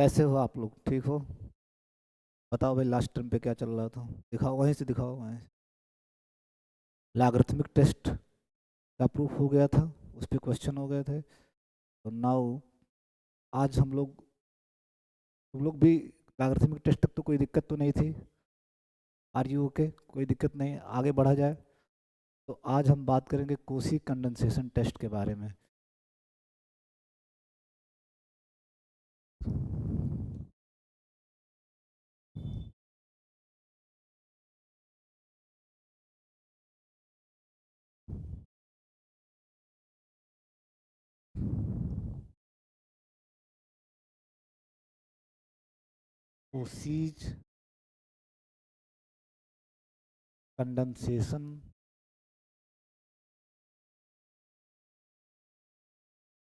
कैसे हो आप लोग? ठीक हो? बताओ भाई, लास्ट टाइम पे क्या चल रहा था? दिखाओ, वहीं से दिखाओ, वहीं से। लॉगरिथमिक टेस्ट का प्रूफ हो गया था, उस पर क्वेश्चन हो गए थे। तो नाउ आज तुम लोग भी लॉगरिथमिक टेस्ट तक तो कोई दिक्कत तो नहीं थी? Are you okay? कोई दिक्कत नहीं, आगे बढ़ा जाए। तो आज हम बात करेंगे कोशी कंडेंसेशन टेस्ट के बारे में। Cauchy's condensation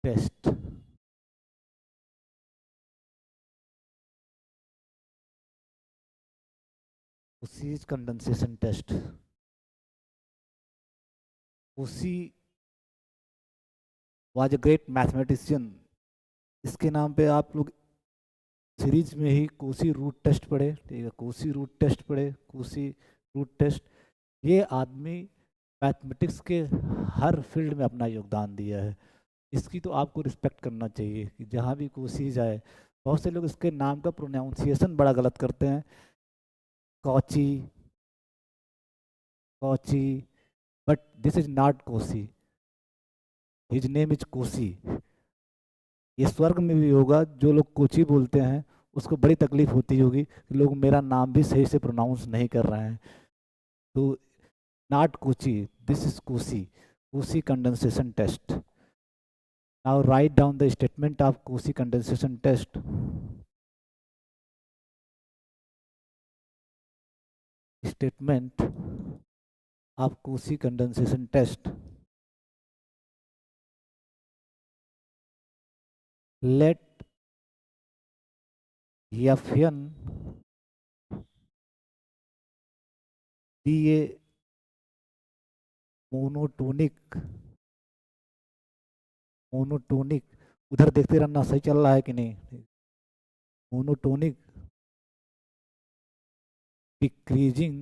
test. Cauchy's condensation test. Cauchy was a great mathematician. इसके नाम पे आप लोग सीरीज में ही कोसी रूट टेस्ट पढ़े, ठीक है? कोसी रूट टेस्ट पढ़े, कोसी रूट टेस्ट। ये आदमी मैथमेटिक्स के हर फील्ड में अपना योगदान दिया है। इसकी तो आपको रिस्पेक्ट करना चाहिए कि जहाँ भी कोसी जाए। बहुत से लोग इसके नाम का प्रोनाउंसिएशन बड़ा गलत करते हैं। Cauchy, Cauchy, but this is not Kosi, his name is Kosi. ये स्वर्ग में भी होगा, जो लोग कोची बोलते हैं उसको बड़ी तकलीफ होती होगी कि लोग मेरा नाम भी सही से प्रोनाउंस नहीं कर रहे हैं। तो not Kochi, this is Cauchy, Cauchy condensation test. Now write down the statement of Cauchy condensation test. Statement of Cauchy condensation test. Let Fn be a monotonic, monotonic, उधर देखते रहना सही चल रहा है कि नहीं। Monotonic decreasing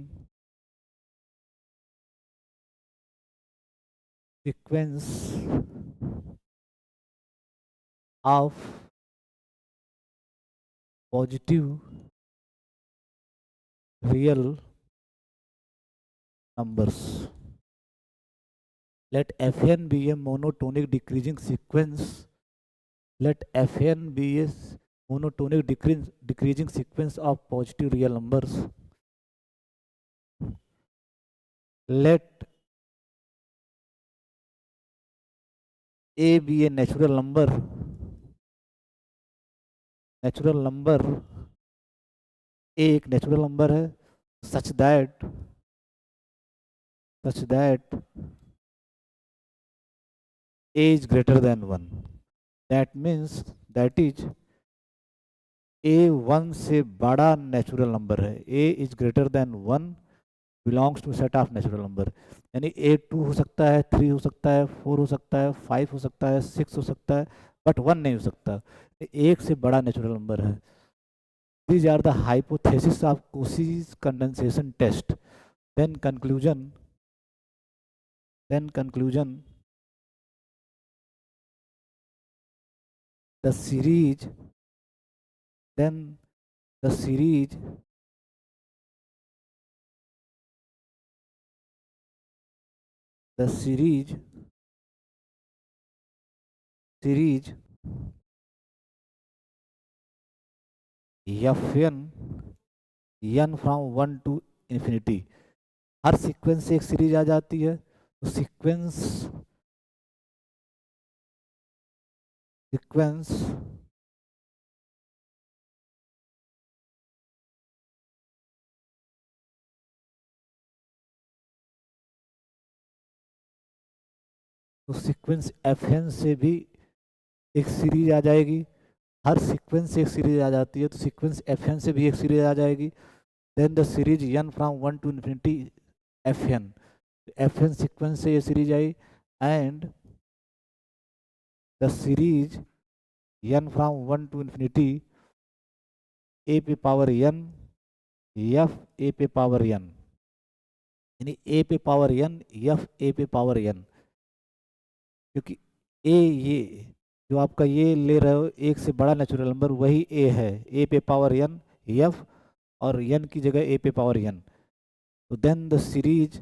sequence of positive real numbers. Let Fn be a monotonic decreasing sequence. Let Fn be a monotonic decreasing sequence of positive real numbers. Let A be a natural number. Natural number A एक natural number है, such that A is greater than 1. That means that is A 1 से बड़ा natural number है। A is greater than 1 belongs to set of natural number. यानी A 2 हो सकता है, 3 हो सकता है, 4 हो सकता है, 5 हो सकता है, 6 हो सकता है, बट 1 नहीं हो सकता। एक से बड़ा नेचुरल नंबर है। These are the hypothesis of Cauchy's condensation test. Then conclusion, the series then the series the series series Fn n from 1 to infinity। Her sequence से एक सीरीज आ जाती है, तो सीक्वेंस तो सीक्वेंस Fn से भी एक सीरीज आ जाएगी। हर सीक्वेंस से एक सीरीज आ जाती है, तो सीक्वेंस Fn से भी एक सीरीज आ जाएगी। Then the series n from 1 to infinity Fn। Fn sequence से ये सीरीज आई, and the series n from 1 to infinity A पे पावर एन, एफ ए पे पावर एन, यानी ए पे पावर एन, एफ ए पे पावर एन, क्योंकि ए ये जो आपका ये ले रहे हो एक से बड़ा नेचुरल नंबर वही ए है, ए पे पावर एन, एफ और एन की जगह ए पे पावर एन। तो then the series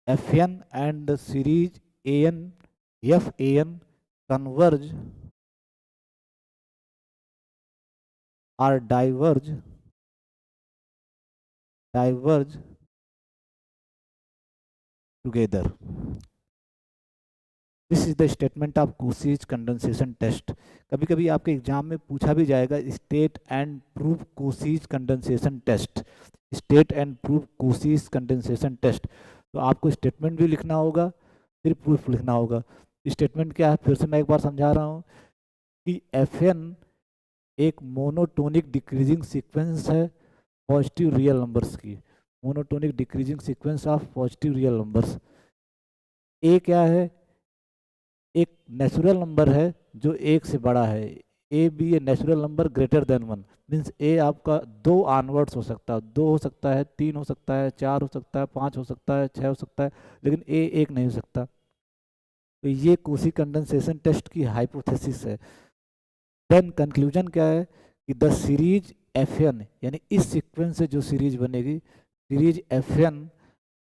F N and the series A N F A N converge or diverge together. This is the statement of Cauchy's condensation test. कभी कभी आपके exam में पूछा भी जाएगा state and prove Cauchy's condensation test, state and prove Cauchy's condensation test. तो आपको statement भी लिखना होगा फिर प्रूफ लिखना होगा। स्टेटमेंट क्या है, फिर से मैं एक बार समझा रहा हूँ कि एफ एन एक मोनोटोनिक डिक्रीजिंग सीक्वेंस है पॉजिटिव रियल नंबर्स की, monotonic decreasing sequence of positive real numbers. A क्या है, एक नेचुरल नंबर है जो एक से बड़ा है, A be a natural number greater than one, means A आपका दो ऑनवर्ड्स हो सकता है, दो हो सकता है, तीन हो सकता है, चार हो सकता है, पाँच हो सकता है, छः हो सकता है, लेकिन ए एक नहीं हो सकता। तो ये कोशी कंडेंसेशन टेस्ट की हाइपोथेसिस है। देन कंक्लूजन क्या है कि द सीरीज एफ एन, यानी इस सीक्वेंस से जो सीरीज बनेगी, series F N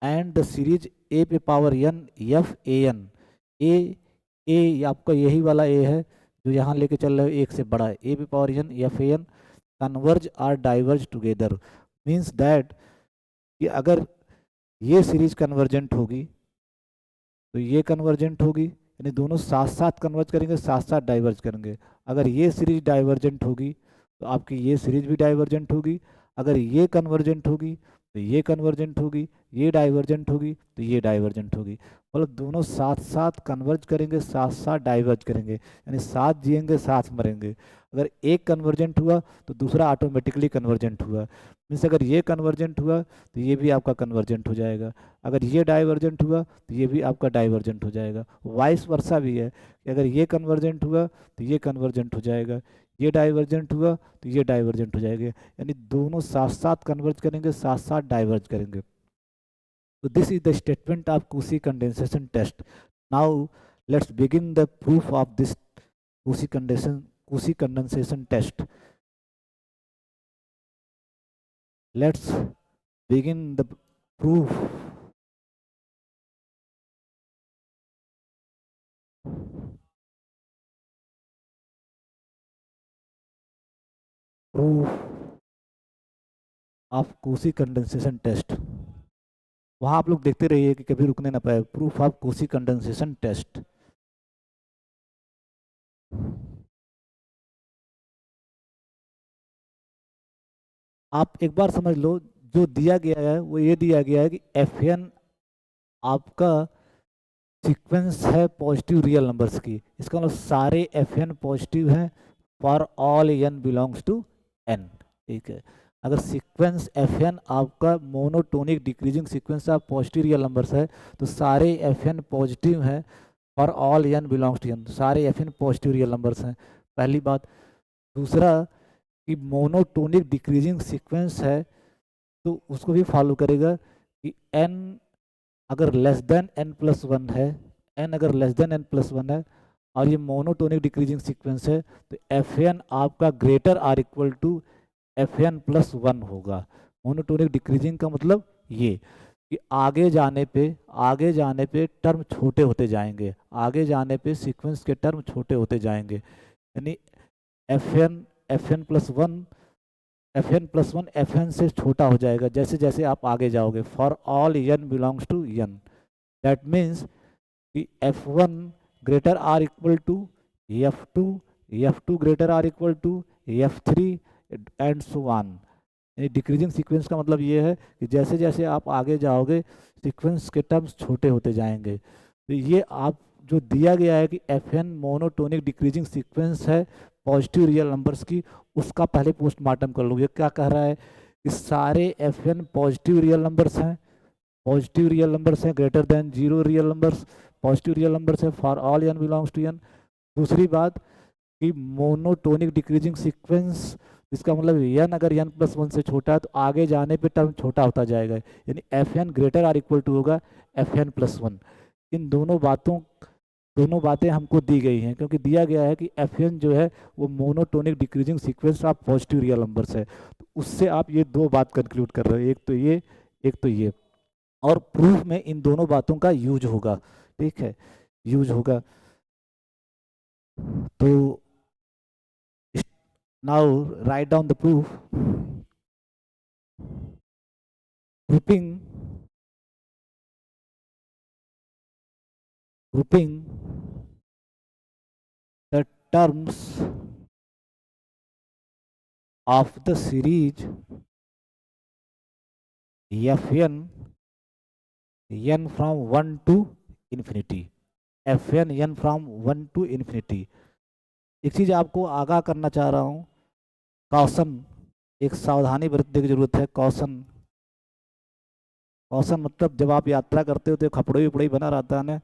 and the series ए पे power N F A N, A आपका यही वाला ए है जो यहाँ लेके चल रहे हो एक से बड़ा है, ए पे power N F A N converge or diverge together, means that कि अगर ये सीरीज कन्वर्जेंट होगी तो ये कन्वर्जेंट होगी, यानी दोनों साथ साथ कन्वर्ज करेंगे, साथ साथ डाइवर्ज करेंगे। अगर ये सीरीज डाइवर्जेंट होगी तो आपकी ये सीरीज भी डाइवर्जेंट होगी, अगर ये कन्वर्जेंट होगी तो ये कन्वर्जेंट होगी, ये डाइवर्जेंट होगी तो ये डाइवर्जेंट होगी। मतलब दोनों साथ साथ कन्वर्ज करेंगे, साथ साथ डाइवर्ज करेंगे, यानी साथ जिएंगे साथ मरेंगे। अगर एक कन्वर्जेंट हुआ तो दूसरा ऑटोमेटिकली कन्वर्जेंट हुआ, मीन्स अगर ये कन्वर्जेंट हुआ तो ये भी आपका कन्वर्जेंट हो जाएगा, अगर ये डाइवर्जेंट हुआ तो ये भी आपका डाइवर्जेंट हो जाएगा। वाइस वर्सा भी है कि अगर ये कन्वर्जेंट हुआ तो ये कन्वर्जेंट हो जाएगा, ये डाइवर्जेंट हुआ तो ये डाइवर्जेंट हो जाएगा, यानी दोनों साथ साथ कन्वर्ज करेंगे, साथ साथ डाइवर्ज करेंगे। So this is the statement of Cauchy condensation test. Now let's begin the proof of this Cauchy condensation test. Let's begin the proof. Proof of Cauchy condensation test. वहाँ आप लोग देखते रहिए कि कभी रुकने ना पाए। Proof of Cauchy condensation test. आप एक बार समझ लो, जो दिया गया है वो ये दिया गया है कि एफ एन आपका सीक्वेंस है पॉजिटिव रियल नंबर्स की, इसका मतलब सारे एफ एन पॉजिटिव हैं for all N belongs to N. ठीक है, अगर सीक्वेंस एफ एन आपका monotonic decreasing sequence of positive real numbers है तो सारे एफ एन पॉजिटिव हैं for all N belongs to N, सारे F N positive real numbers हैं, पहली बात। दूसरा कि मोनोटोनिक डिक्रीजिंग सीक्वेंस है तो उसको भी फॉलो करेगा कि एन अगर less than N plus one है, एन अगर less than N plus one है और ये मोनोटोनिक डिक्रीजिंग सीक्वेंस है तो एफ एन आपका greater or equal to F N plus one होगा। मोनोटोनिक डिक्रीजिंग का मतलब ये कि आगे जाने पे टर्म छोटे होते जाएंगे, आगे जाने पे सीक्वेंस के टर्म छोटे होते जाएंगे, यानी F N plus one F N से छोटा हो जाएगा जैसे जैसे आप आगे जाओगे, for all N belongs to N. That means कि F one greater or equal to F two greater or equal to F three and so on. Decreasing sequence का मतलब ये है कि जैसे जैसे आप आगे जाओगे सीक्वेंस के टर्म्स छोटे होते जाएंगे। तो ये आप जो दिया गया है कि F N monotonic decreasing sequence है पॉजिटिव रियल नंबर्स की, उसका पहले पोस्टमार्टम कर लो। ये क्या कह रहा है कि सारे F N positive real numbers हैं, पॉजिटिव रियल नंबर्स हैं greater than zero real numbers, positive real numbers है for all N belongs to N. दूसरी बात कि मोनोटोनिक डिक्रीजिंग सीक्वेंस, इसका मतलब n अगर n+1 से छोटा है तो आगे जाने पे टर्म छोटा होता जाएगा, यानी Fn greater or equal to होगा Fn+1। इन दोनों बातें हमको दी गई हैं, क्योंकि दिया गया है कि Fn जो है वो monotonic decreasing sequence of positive real numbers है। तो उससे आप ये दो बात कंक्लूड कर रहे हो, एक तो ये, एक तो ये, और प्रूफ में इन दोनों बातों का यूज होगा, ठीक है, यूज होगा। तो now write down the proof. grouping the terms of the series Fn n from 1 to infinity, Fn n from 1 to infinity। एक चीज आपको आगाह करना चाह रहा हूं, कॉशन, एक सावधानी बरतने की जरूरत है। कॉशन, कॉशन मतलब जब आप यात्रा करते हो तो खपड़ोई उपड़ोई बना रहता है ना,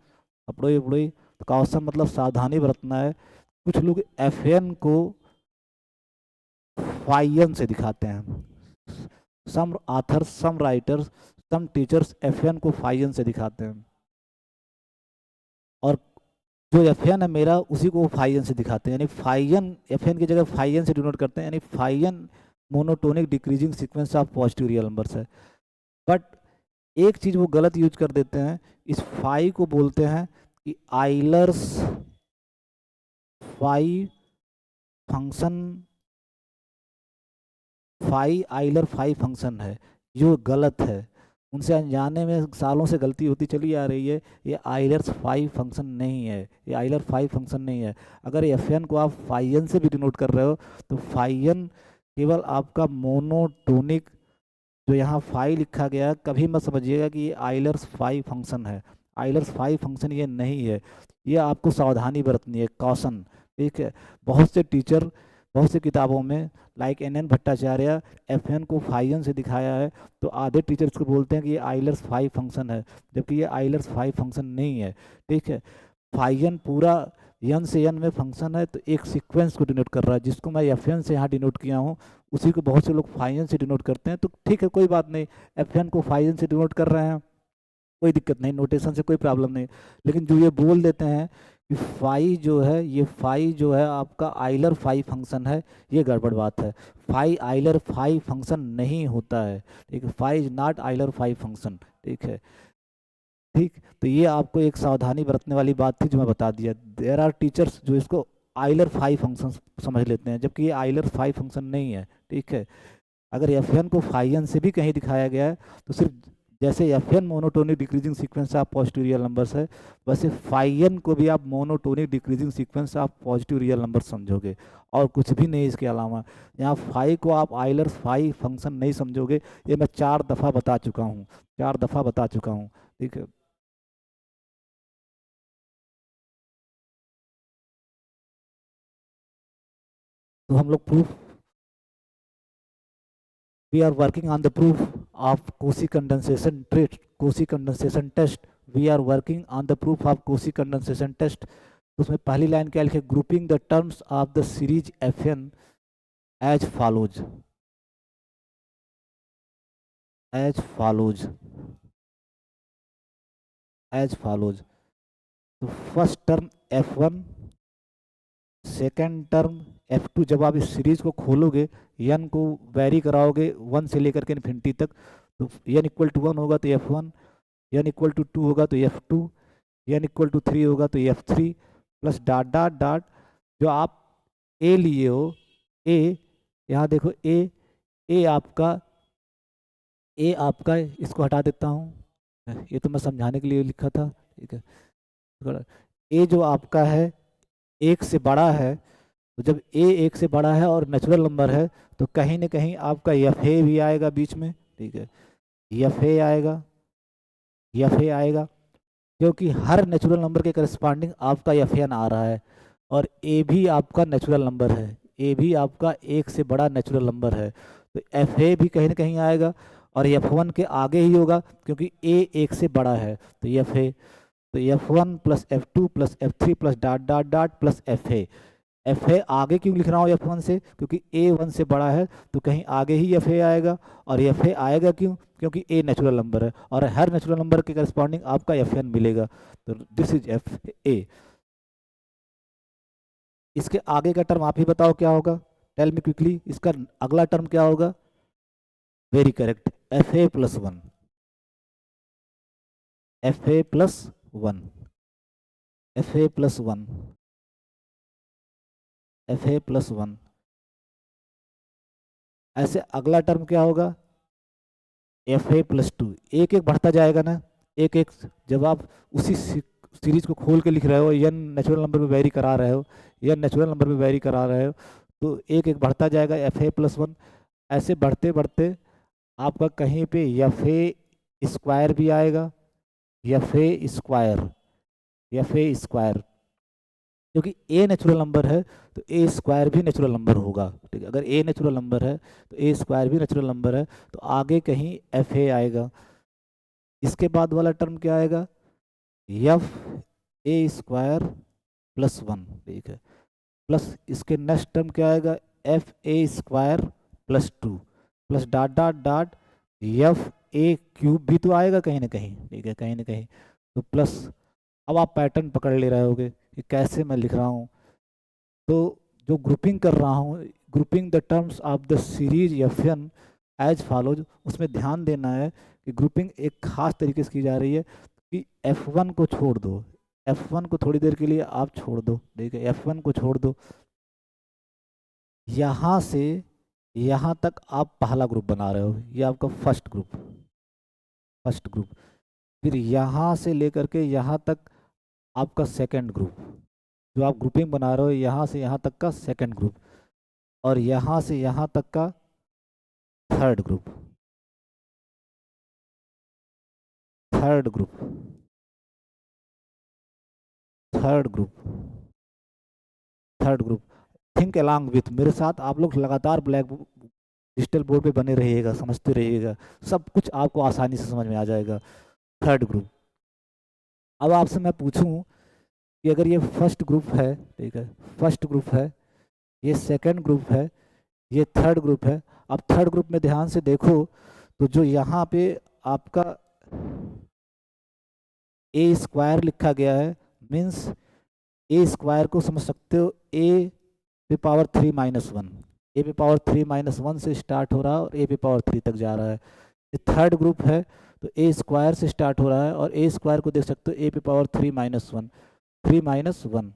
खपड़ोई उपड़ोई, तो कॉशन मतलब सावधानी बरतना है। कुछ लोग Fn को फाइन से दिखाते हैं, सम ऑथर्स, सम राइटर्स, सम टीचर्स Fn को फाइन से दिखाते हैं, और जो Fn है मेरा उसी को फाइन से दिखाते हैं, यानी फाइन Fn की जगह फाइन से डिनोट करते हैं, यानी fine monotonic decreasing sequence of positive real numbers है। बट एक चीज वो गलत यूज कर देते हैं, इस फाई को बोलते हैं कि Euler's phi function, phi Euler phi function है, जो गलत है। उनसे अनजाने में सालों से गलती होती चली आ रही है। ये आइलर्स फाई फंक्शन नहीं है, ये आइलर फाई फंक्शन नहीं है। अगर Fn को आप फाइन से भी डिनोट कर रहे हो तो फाइन केवल आपका मोनोटोनिक, जो यहाँ फाई लिखा गया, कभी मत समझिएगा कि ये आइलर्स फाई फंक्शन है। आइलर्स फाई फंक्शन ये नहीं है, ये आपको सावधानी बरतनी है, कॉशन, ठीक है। बहुत से टीचर बहुत सी किताबों में लाइक NN भट्टाचार्य Fn को फाइन से दिखाया है, तो आधे टीचर्स को बोलते हैं कि ये आइलर्स फाई फंक्शन है, जबकि ये आइलर्स फाई फंक्शन नहीं है, ठीक है। फाइन पूरा n से n में फंक्शन है, तो एक सीक्वेंस को डिनोट कर रहा है, जिसको मैं Fn से यहाँ डिनोट किया हूँ, उसी को बहुत से लोग फाइन से डिनोट करते हैं। तो ठीक है, कोई बात नहीं, Fn को फाइन से डिनोट कर रहे हैं, कोई दिक्कत नहीं, नोटेशन से कोई प्रॉब्लम नहीं। लेकिन जो ये बोल देते हैं कि फाई जो है, ये फाई जो है आपका आइलर फाई फंक्शन है, ये गड़बड़ बात है। फाई आइलर फाई फंक्शन नहीं होता है, ठीक है, phi is not Euler phi function, ठीक है, ठीक। तो ये आपको एक सावधानी बरतने वाली बात थी जो मैं बता दिया। देयर आर टीचर्स जो इसको आइलर फाई फंक्शन समझ लेते हैं, जबकि ये आइलर फाई फंक्शन नहीं है, ठीक है। अगर Fn को फाइन से भी कहीं दिखाया गया है तो सिर्फ जैसे Fn monotonic decreasing sequence of positive real numbers है, वैसे फाइन को भी आप monotonic decreasing sequence of positive real number समझोगे, और कुछ भी नहीं इसके अलावा। यहाँ फाई को आप आइलर्स फाई फंक्शन नहीं समझोगे, ये मैं 4 दफ़ा बता चुका हूँ, 4 दफ़ा बता चुका हूँ, ठीक है। तो हम लोग proof, we are working on the proof of Cauchy condensation test, Cauchy condensation test, we are working on the proof of Cauchy condensation test। उसमें पहली लाइन क्या लिखे, grouping the terms of the series Fn as follows, as follows, as follows. तो first term F1, second term F2। जब आप इस series को खोलोगे, n को वेरी कराओगे 1 से लेकर के इन्फिनिटी तक, तो n इक्वल टू 1 होगा तो F1, n इक्वल टू 2 होगा तो F2, n इक्वल टू 3 होगा तो F3, plus dot dot dot. जो आप a लिए हो, a, यहाँ देखो a आपका इसको हटा देता हूँ, ये तो मैं समझाने के लिए लिखा था, ठीक है। a जो आपका है 1 से बड़ा है, तो जब a 1 से बड़ा है और नेचुरल नंबर है, तो कहीं ना कहीं आपका Fa भी आएगा बीच में, ठीक है, Fa आएगा, Fa आएगा, क्योंकि हर नेचुरल नंबर के करस्पॉन्डिंग आपका Fn आ रहा है, और a भी आपका नेचुरल नंबर है, a भी आपका 1 से बड़ा नेचुरल नंबर है, तो Fa भी कहीं ना कहीं आएगा, और F1 के आगे ही होगा, क्योंकि a 1 से बड़ा है, तो Fa, तो F1 plus F2 plus F3 plus dot dot dot plus Fa। F A आगे क्यों लिख रहा हूँ एफ वन से, क्योंकि ए वन से बड़ा है तो कहीं आगे ही एफ ए आएगा। और एफ ए आएगा क्यों, क्योंकि ए नेचुरल नंबर है और हर नेचुरल नंबर के करस्पॉन्डिंग आपका एफ एन मिलेगा, तो दिस इज एफ ए। इसके आगे का टर्म आप ही बताओ क्या होगा, टेल मी क्विकली, इसका अगला टर्म क्या होगा? Very correct, F a plus one, F a plus one, F a plus one, F a plus one. ऐसे अगला टर्म क्या होगा? एफ ए प्लस टू, एक एक बढ़ता जाएगा ना, एक एक, जब आप उसी सीरीज को खोल के लिख रहे हो, एन नेचुरल नंबर में वेरी करा रहे हो, एन नेचुरल नंबर में वेरी करा रहे हो, तो एक एक बढ़ता जाएगा एफ ए प्लस वन। ऐसे बढ़ते बढ़ते आपका कहीं पे एफ ए स्क्वायर भी आएगा, f A square, F A square, क्योंकि ए नेचुरल नंबर है तो ए स्क्वायर भी नेचुरल नंबर होगा, ठीक है। अगर ए नेचुरल नंबर है तो ए स्क्वायर भी नेचुरल नंबर है, तो आगे कहीं एफ ए आएगा। इसके बाद वाला टर्म क्या आएगा? F A square plus one, ठीक है, प्लस इसके नेक्स्ट टर्म क्या आएगा? F A square plus two, plus dot dot dot F A cube भी तो आएगा कहीं ना कहीं, ठीक है, कहीं ना कहीं, तो प्लस। अब आप पैटर्न पकड़ ले रहे होगे कि कैसे मैं लिख रहा हूँ, तो जो ग्रुपिंग कर रहा हूँ, grouping the terms of the series F N as follows, उसमें ध्यान देना है कि ग्रुपिंग एक खास तरीके से की जा रही है कि एफ वन को छोड़ दो, एफ वन को थोड़ी देर के लिए आप छोड़ दो, ठीक है, एफ वन को छोड़ दो, यहाँ से यहाँ तक आप पहला ग्रुप बना रहे हो, ये आपका फर्स्ट ग्रुप, फर्स्ट ग्रुप। फिर यहाँ से लेकर के यहाँ तक आपका सेकंड ग्रुप, जो आप ग्रुपिंग बना रहे हो यहाँ से यहाँ तक का सेकंड ग्रुप, और यहाँ से यहाँ तक का third group, third group, third group, third group. Think along with मेरे साथ, आप लोग लगातार ब्लैक डिजिटल बोर्ड पे बने रहिएगा, समझते रहिएगा, सब कुछ आपको आसानी से समझ में आ जाएगा। Third group. अब आपसे मैं पूछूं कि अगर ये फर्स्ट ग्रुप है, ठीक है, फर्स्ट ग्रुप है, ये सेकंड ग्रुप है, ये थर्ड ग्रुप है, अब थर्ड ग्रुप में ध्यान से देखो तो जो यहाँ पे आपका ए स्क्वायर लिखा गया है, मीन्स ए स्क्वायर को समझ सकते हो ए पे पावर 3 माइनस वन, ए पे पावर 3 माइनस वन से स्टार्ट हो रहा है और ए पे पावर 3 तक जा रहा है। ये थर्ड ग्रुप है तो ए स्क्वायर से स्टार्ट हो रहा है और ए स्क्वायर को देख सकते हो ए पे power 3 minus one, 3 minus one,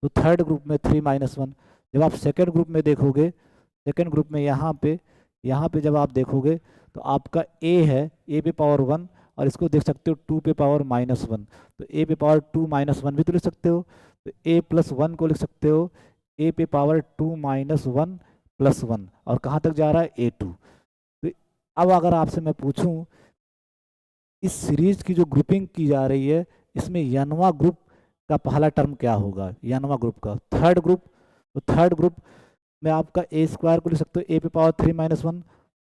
तो थर्ड ग्रुप में 3 माइनस वन। जब आप सेकेंड ग्रुप में देखोगे, सेकेंड ग्रुप में यहाँ पे जब आप देखोगे तो आपका ए है ए पे पावर वन, और इसको देख सकते हो 2 पे पावर माइनस वन, तो ए पे पावर 2 माइनस वन भी तो लिख सकते हो, तो ए प्लस वन को लिख सकते हो ए पे power 2 minus one plus one, और कहाँ तक जा रहा है? ए टू। तो अब अगर आपसे मैं पूछूं इस सीरीज की जो ग्रुपिंग की जा रही है, इसमें यनवा ग्रुप का पहला टर्म क्या होगा? यनवा ग्रुप का थर्ड ग्रुप, तो थर्ड ग्रुप में आपका ए स्क्वायर को लिख सकते हो ए पे power 3 minus one,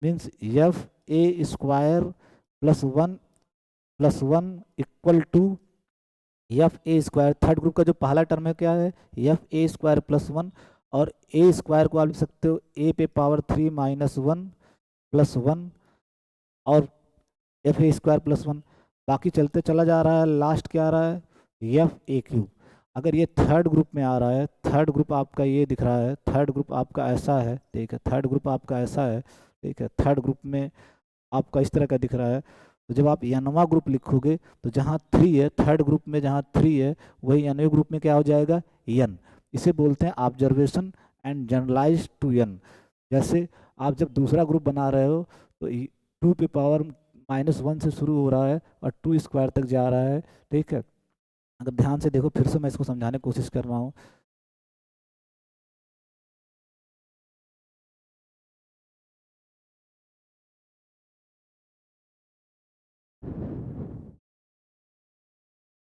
means F A square plus one equal to F A square. Third group का जो पहला टर्म है क्या है? F A square plus one, और ए स्क्वायर को आप लिख सकते हो ए पे power 3 minus one plus one, और F A square plus one. बाकी चलते चला जा रहा है, लास्ट क्या आ रहा है? F A cube. अगर ये थर्ड ग्रुप में आ रहा है, थर्ड ग्रुप आपका ये दिख रहा है, थर्ड ग्रुप आपका ऐसा है, ठीक है, थर्ड ग्रुप आपका ऐसा है, ठीक है, थर्ड ग्रुप में आपका इस तरह का दिख रहा है, तो जब आप एनवा ग्रुप लिखोगे तो जहाँ थ्री है, थर्ड ग्रुप में जहाँ थ्री है वही एनवे ग्रुप में क्या हो जाएगा? एन। इसे बोलते हैं observation and generalise to N. जैसे आप जब दूसरा ग्रुप बना रहे हो तो 2 पे पावर माइनस वन से शुरू हो रहा है और 2 स्क्वायर तक जा रहा है, ठीक है। अगर ध्यान से देखो, फिर से मैं इसको समझाने की कोशिश कर रहा हूँ।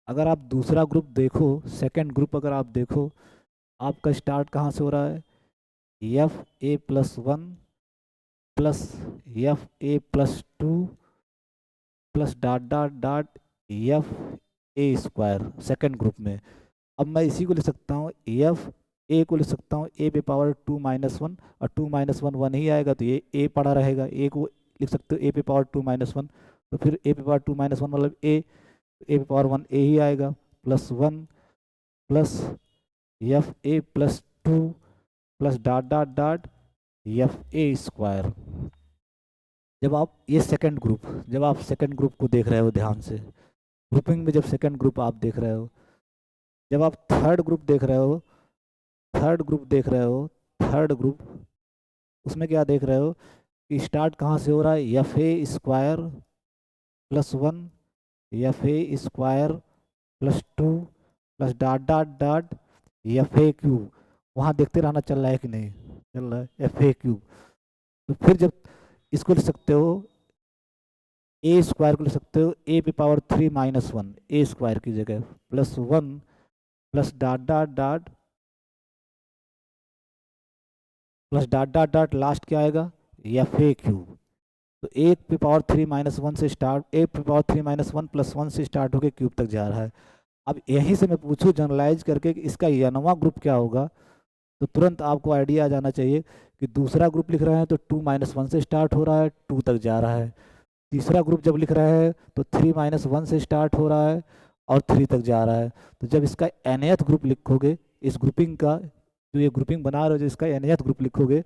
अगर आप दूसरा ग्रुप देखो, सेकंड ग्रुप अगर आप देखो, आपका स्टार्ट कहाँ से हो रहा है? F a plus one plus F a plus two plus dot dot dot F A square, second group में। अब मैं इसी को लिख सकता हूँ एफ ए को लिख सकता हूँ ए पे पावर 2 - 1, और 2 - 1 1 ही आएगा, तो ये ए पड़ा रहेगा। ए को लिख सकते हो ए पे पावर 2 - 1, तो फिर ए पे पावर 2 - 1 मतलब ए पे पावर 1 ए ही आएगा, +1 plus F A +2 plus dot dot dot F A square. जब आप ये सेकंड ग्रुप, जब आप सेकंड ग्रुप को देख रहे हो ध्यान से, ग्रुपिंग में जब सेकंड ग्रुप आप देख रहे हो, जब आप थर्ड ग्रुप देख रहे हो, थर्ड ग्रुप देख रहे हो, थर्ड ग्रुप, उसमें क्या देख रहे हो कि स्टार्ट कहाँ से हो रहा है, F A square +1 F A square +2 plus dot dot dot F A cube. वहाँ देखते रहना चल रहा है कि नहीं चल रहा है, एफ ए क्यूब। तो फिर जब इसको लिख सकते हो, ए स्क्वायर को लिख सकते हो ए पे पावर 3 - 1 ए स्क्वायर की जगह, +1 plus dot dot dot plus dot dot dot last क्या आएगा, एफ ए क्यूब। तो एक पे पावर 3 - 1 से स्टार्ट, एक पे पावर 3 - 1 +1 से स्टार्ट होकर क्यूब तक जा रहा है। अब यहीं से मैं पूछूं जनरलाइज करके कि इसका यनवा ग्रुप क्या होगा, तो तुरंत आपको आइडिया आ जाना चाहिए कि दूसरा ग्रुप लिख रहे हैं तो 2 - 1 से स्टार्ट हो रहा है, 2 तक जा रहा है। तीसरा ग्रुप जब लिख रहे हैं तो 3 - 1 से स्टार्ट हो रहा है और 3 तक जा रहा है। तो जब इसका nth ग्रुप लिखोगे, इस ग्रुपिंग का जो ये ग्रुपिंग बना रहे हो, जो इसका nth ग्रुप लिखोगे,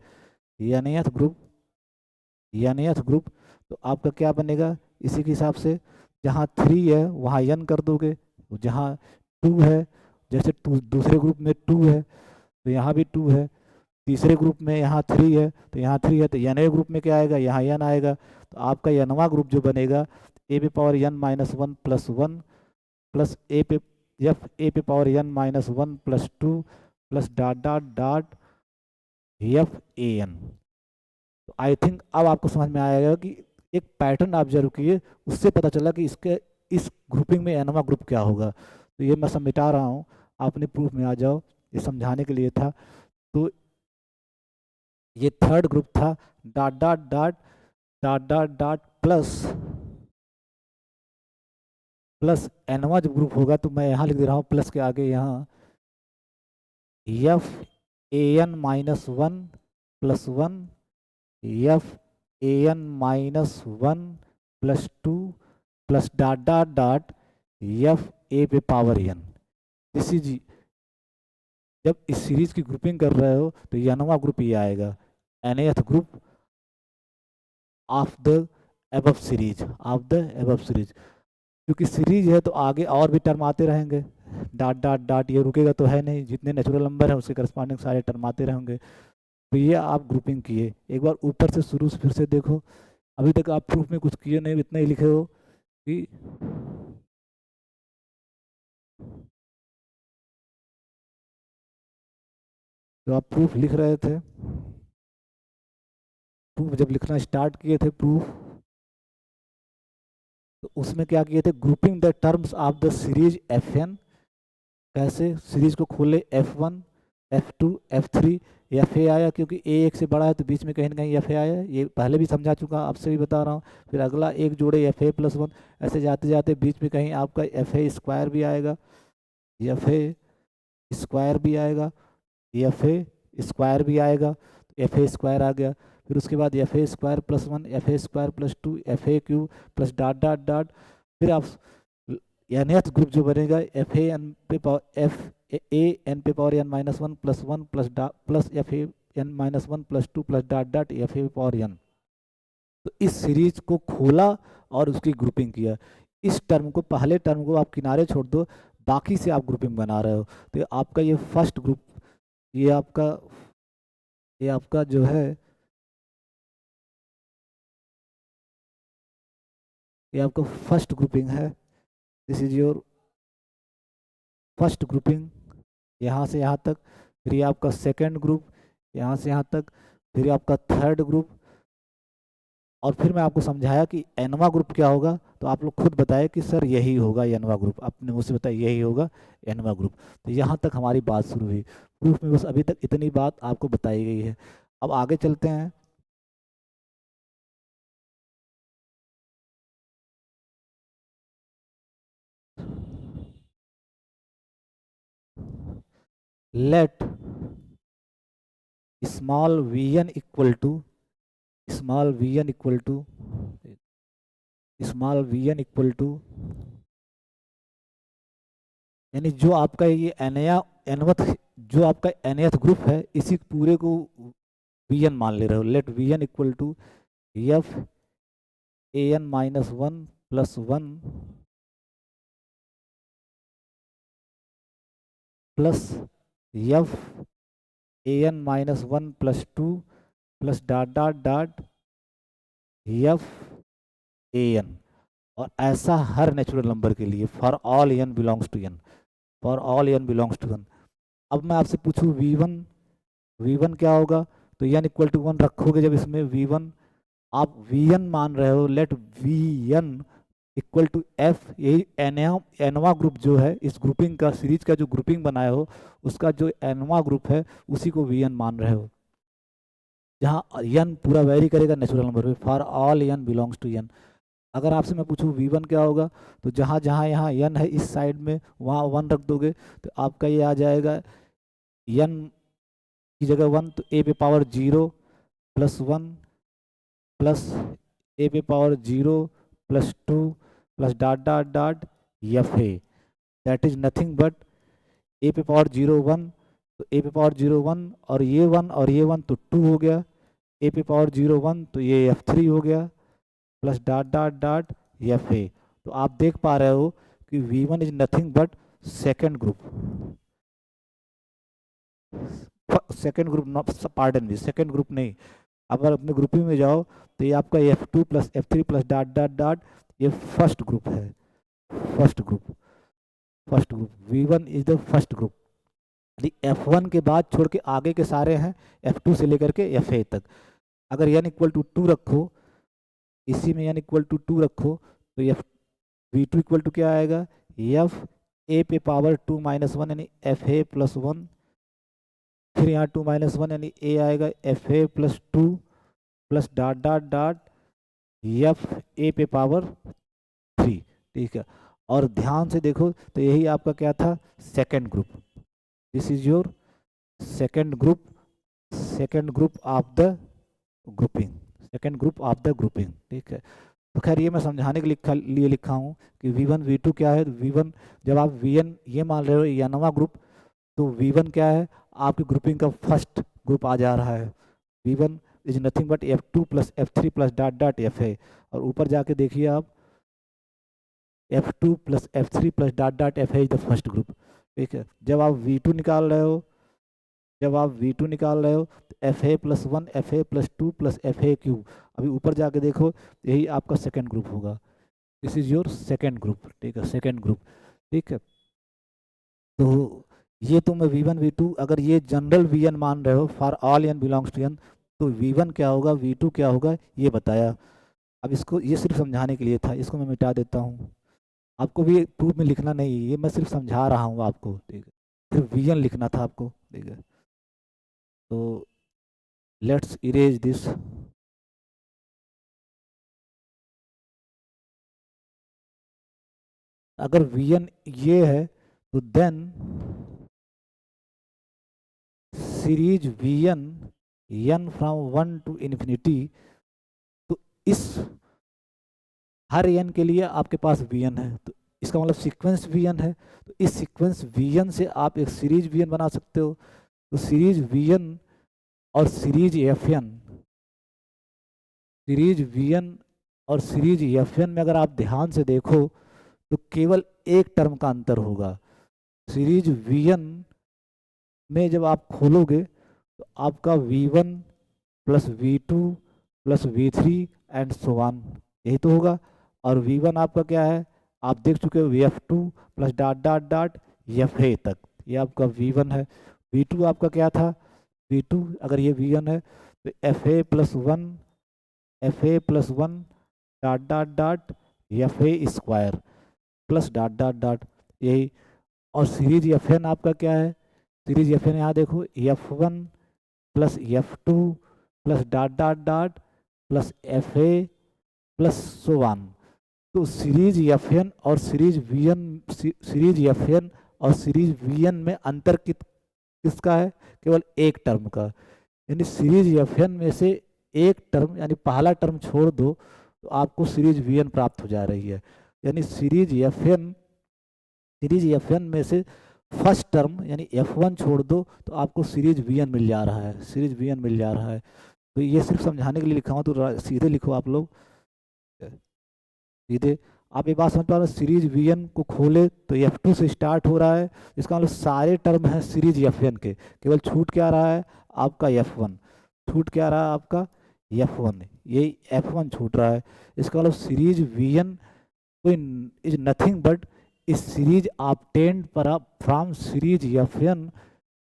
nth ग्रुप, nth ग्रुप, तो आपका क्या बनेगा इसी के हिसाब से, जहाँ 3 है वहाँ n कर दोगे, जहाँ 2 है, जैसे दूसरे ग्रुप में 2 है तो यहाँ भी 2 है, तीसरे ग्रुप में यहाँ 3 है तो यहाँ 3 है, तो n ग्रुप में क्या आएगा, यहाँ n आएगा। तो आपका nवा ग्रुप जो बनेगा ए पे पावर n - 1 +1 प्लस ए पे power n - 1 +2 plus dot dot dot F A N. तो आई थिंक अब आपको समझ में आएगा कि एक पैटर्न ऑब्जर्व किए, उससे पता चला कि इसके इस ग्रुपिंग में nवा ग्रुप क्या होगा। तो ये मैं सब मिटा रहा हूँ, आप अपने प्रूफ में आ जाओ, ये समझाने के लिए था। तो ये थर्ड ग्रुप था, dot dot dot dot dot dot plus एनवा जब ग्रुप होगा तो मैं यहाँ लिख दे रहा हूँ प्लस के आगे यहाँ F A N -1 +1 F A N -1 +2 plus dot dot dot F A पे पावर एन। इसी जी जब इस सीरीज की ग्रुपिंग कर रहे हो तो एनवा ग्रुप ये आएगा, nth group of the above series, of the above series. क्योंकि सीरीज है तो आगे और भी टर्म आते रहेंगे, डॉट डॉट डॉट ये रुकेगा तो है नहीं, जितने नेचुरल नंबर हैं उसके करस्पॉन्डिंग सारे टर्म आते रहेंगे। तो ये आप ग्रुपिंग किए, एक बार ऊपर से शुरू से फिर से देखो, अभी तक आप प्रूफ में कुछ किए नहीं, इतना ही लिखे हो कि जो आप प्रूफ लिख रहे थे, प्रूफ जब लिखना स्टार्ट किए थे प्रूफ, तो उसमें क्या किए थे, grouping the terms of the series F N. कैसे सीरीज को खोले, F1 F2 F3 F A आया, क्योंकि ए एक से बड़ा है तो बीच में कहीं ना कहीं एफ ए आया, ये पहले भी समझा चुका, आपसे भी बता रहा हूँ। फिर अगला एक जोड़े एफ ए +1, ऐसे जाते जाते बीच में कहीं आपका एफ ए स्क्वायर भी आएगा, एफ ए स्क्वायर भी आएगा, एफ ए स्क्वायर भी आएगा, एफ ए स्क्वायर आ गया। फिर उसके बाद F A square +1 F A square +2 F A cube plus dot dot dot. फिर आप nth ग्रुप जो बनेगा एफ ए एन पे power n - 1 +1 plus F A n - 1 +2 plus dot dot F A power n। तो इस series को खोला और उसकी ग्रुपिंग किया। इस टर्म को, पहले टर्म को आप किनारे छोड़ दो, बाकी से आप ग्रुपिंग बना रहे हो। तो आपका ये फर्स्ट ग्रुप, ये आपका ये आपका जो है, ये आपका फर्स्ट ग्रुपिंग है, this is your first grouping, यहाँ से यहाँ तक। फिर ये आपका सेकंड ग्रुप, यहाँ से यहाँ तक। फिर आपका थर्ड ग्रुप, और फिर मैं आपको समझाया कि एनवा ग्रुप क्या होगा, तो आप लोग खुद बताए कि सर यही होगा एनवा ग्रुप, अपने मुझसे बताइए यही होगा एनवा ग्रुप। तो यहाँ तक हमारी बात शुरू हुई, प्रूफ में बस अभी तक इतनी बात आपको बताई गई है। अब आगे चलते हैं। Let small V N equal to small V N equal to small V N equal to, यानी जो आपका ये एनवथ जो आपका एनएथ ग्रुप है इसी पूरे को वी एन मान ले रहे हो। Let V N equal to F A N minus one plus one plus F A N minus one plus two plus dot dot dot F A N. और ऐसा हर नेचुरल नंबर के लिए, for all N belongs to N, for all N belongs to N. अब मैं आपसे पूछूं we one क्या होगा, तो एन इक्वल टू वन रखोगे जब इसमें वी वन, आप वी एन मान रहे हो, let V N equal to F, यही एनवा ग्रुप जो है इस ग्रुपिंग का, सीरीज का जो ग्रुपिंग बनाए हो उसका जो एनवा ग्रुप है उसी को वी एन मान रहे हो, जहाँ एन पूरा वेरी करेगा नेचुरल नंबर पे, for all N belongs to n. अगर आपसे मैं पूछूं वी वन क्या होगा, तो जहाँ जहाँ यहाँ एन है इस साइड में वहाँ वन रख दोगे तो आपका ये आ जाएगा एन की जगह वन, तो ए पे power zero plus one plus A पे power zero plus two plus dot dot dot F A, that is nothing but A पे पावर जीरो वन, तो ए पे पावर जीरो वन और ये वन तो टू हो गया, ए पे पावर जीरो वन तो ये एफ थ्री हो गया plus dot dot dot F a. तो आप देख पा रहे हो कि v one is nothing but second group, second group not, pardon me, second group नहीं। अगर अपने ग्रुपिंग में जाओ तो ये आपका f two plus f three plus dot dot dot ये फर्स्ट ग्रुप है, first group, first group v one is the first group. यदि एफ वन के बाद छोड़ के आगे के सारे हैं एफ टू से लेकर के एफ ए तक। अगर एन इक्वल टू टू रखो, इसी में एन इक्वल टू टू रखो, तो f v two equal to क्या आएगा, एफ ए पे पावर टू माइनस वन यानी एफ ए प्लस वन, फिर यहाँ टू माइनस वन यानी ए आएगा f a plus two plus dot dot dot F A पे पावर थ्री, ठीक है। और ध्यान से देखो तो यही आपका क्या था, second group, this is your second group, second group of the grouping, second group of the grouping, ठीक है। तो खैर ये मैं समझाने के लिए लिखा हूँ कि वी वन वी टू क्या है। वी वन जब आप वी एन ये मान रहे हो या नवा ग्रुप, तो वी वन क्या है, आपकी ग्रुपिंग का फर्स्ट ग्रुप आ जा रहा है। V one is nothing but f two plus f three plus dot dot f है, और ऊपर जाके देखिए आप f two plus f three plus dot dot f है इज द फर्स्ट ग्रुप, ठीक है। जब आप वी टू निकाल रहे हो, जब आप वी टू निकाल रहे हो तो F a plus one F a plus two plus F A cube, अभी ऊपर जाके देखो यही आपका सेकेंड ग्रुप होगा, this is your second group, ठीक है, सेकेंड ग्रुप, ठीक है। तो ये तो मैं वी वन वी टू, अगर ये जनरल वी एन मान रहे हो for all N belongs to n, तो वी वन क्या होगा वी टू क्या होगा ये बताया। अब इसको ये सिर्फ समझाने के लिए था, इसको मैं मिटा देता हूँ, आपको भी प्रूफ में लिखना नहीं, ये मैं सिर्फ समझा रहा हूँ आपको, ठीक है। सिर्फ वी एन लिखना था आपको, ठीक है। तो लेट्स इरेज दिस, अगर वी एन ये है तो then series v n from one to infinity, तो इस हर एन के लिए आपके पास वी एन है, तो इसका मतलब सीक्वेंस वी एन है, तो इस सीक्वेंस वी एन से आप एक सीरीज वी एन बना सकते हो। तो सीरीज वी एन और series F N, series v n और सीरीज एफ एन में अगर आप ध्यान से देखो तो केवल एक टर्म का अंतर होगा। सीरीज वी एन में जब आप खोलोगे तो आपका v one plus v two plus v three and so on, यही तो होगा। और वी वन आपका क्या है, आप देख चुके हो V F two plus dot dot dot F A तक, ये आपका वी वन है। वी टू आपका क्या था, वी टू अगर ये वी वन है तो F a plus one, F a plus one dot dot dot F A square plus dot dot dot, यही। और सीरीज एफ एन आपका क्या है, सीरीज एफ एन यहाँ देखो f one plus f two plus dot dot dot plus F a plus so on. तो series F n और series v n, series F n और सीरीज वी एन में अंतर किसका है, केवल एक टर्म का। यानी सीरीज एफ एन में से एक टर्म यानी पहला टर्म छोड़ दो तो आपको सीरीज वी एन प्राप्त हो जा रही है। यानी सीरीज एफ एन में से फर्स्ट टर्म यानी एफ वन छोड़ दो तो आपको सीरीज वी एन मिल जा रहा है, सीरीज वी एन मिल जा रहा है। तो ये सिर्फ समझाने के लिए लिखा हूँ, तो सीधे लिखो आप लोग, सीधे आप ये बात समझ पा रहे हो। सीरीज वी एन को खोले तो एफ टू से स्टार्ट हो रहा है, इसका मतलब सारे टर्म हैं सीरीज एफ एन के, केवल छूट क्या रहा है आपका एफ वन, छूट क्या रहा है आपका एफ वन, ये एफ वन छूट रहा है। इसका मतलब सीरीज वी एन कोई इज नथिंग बट इस series obtained from series F n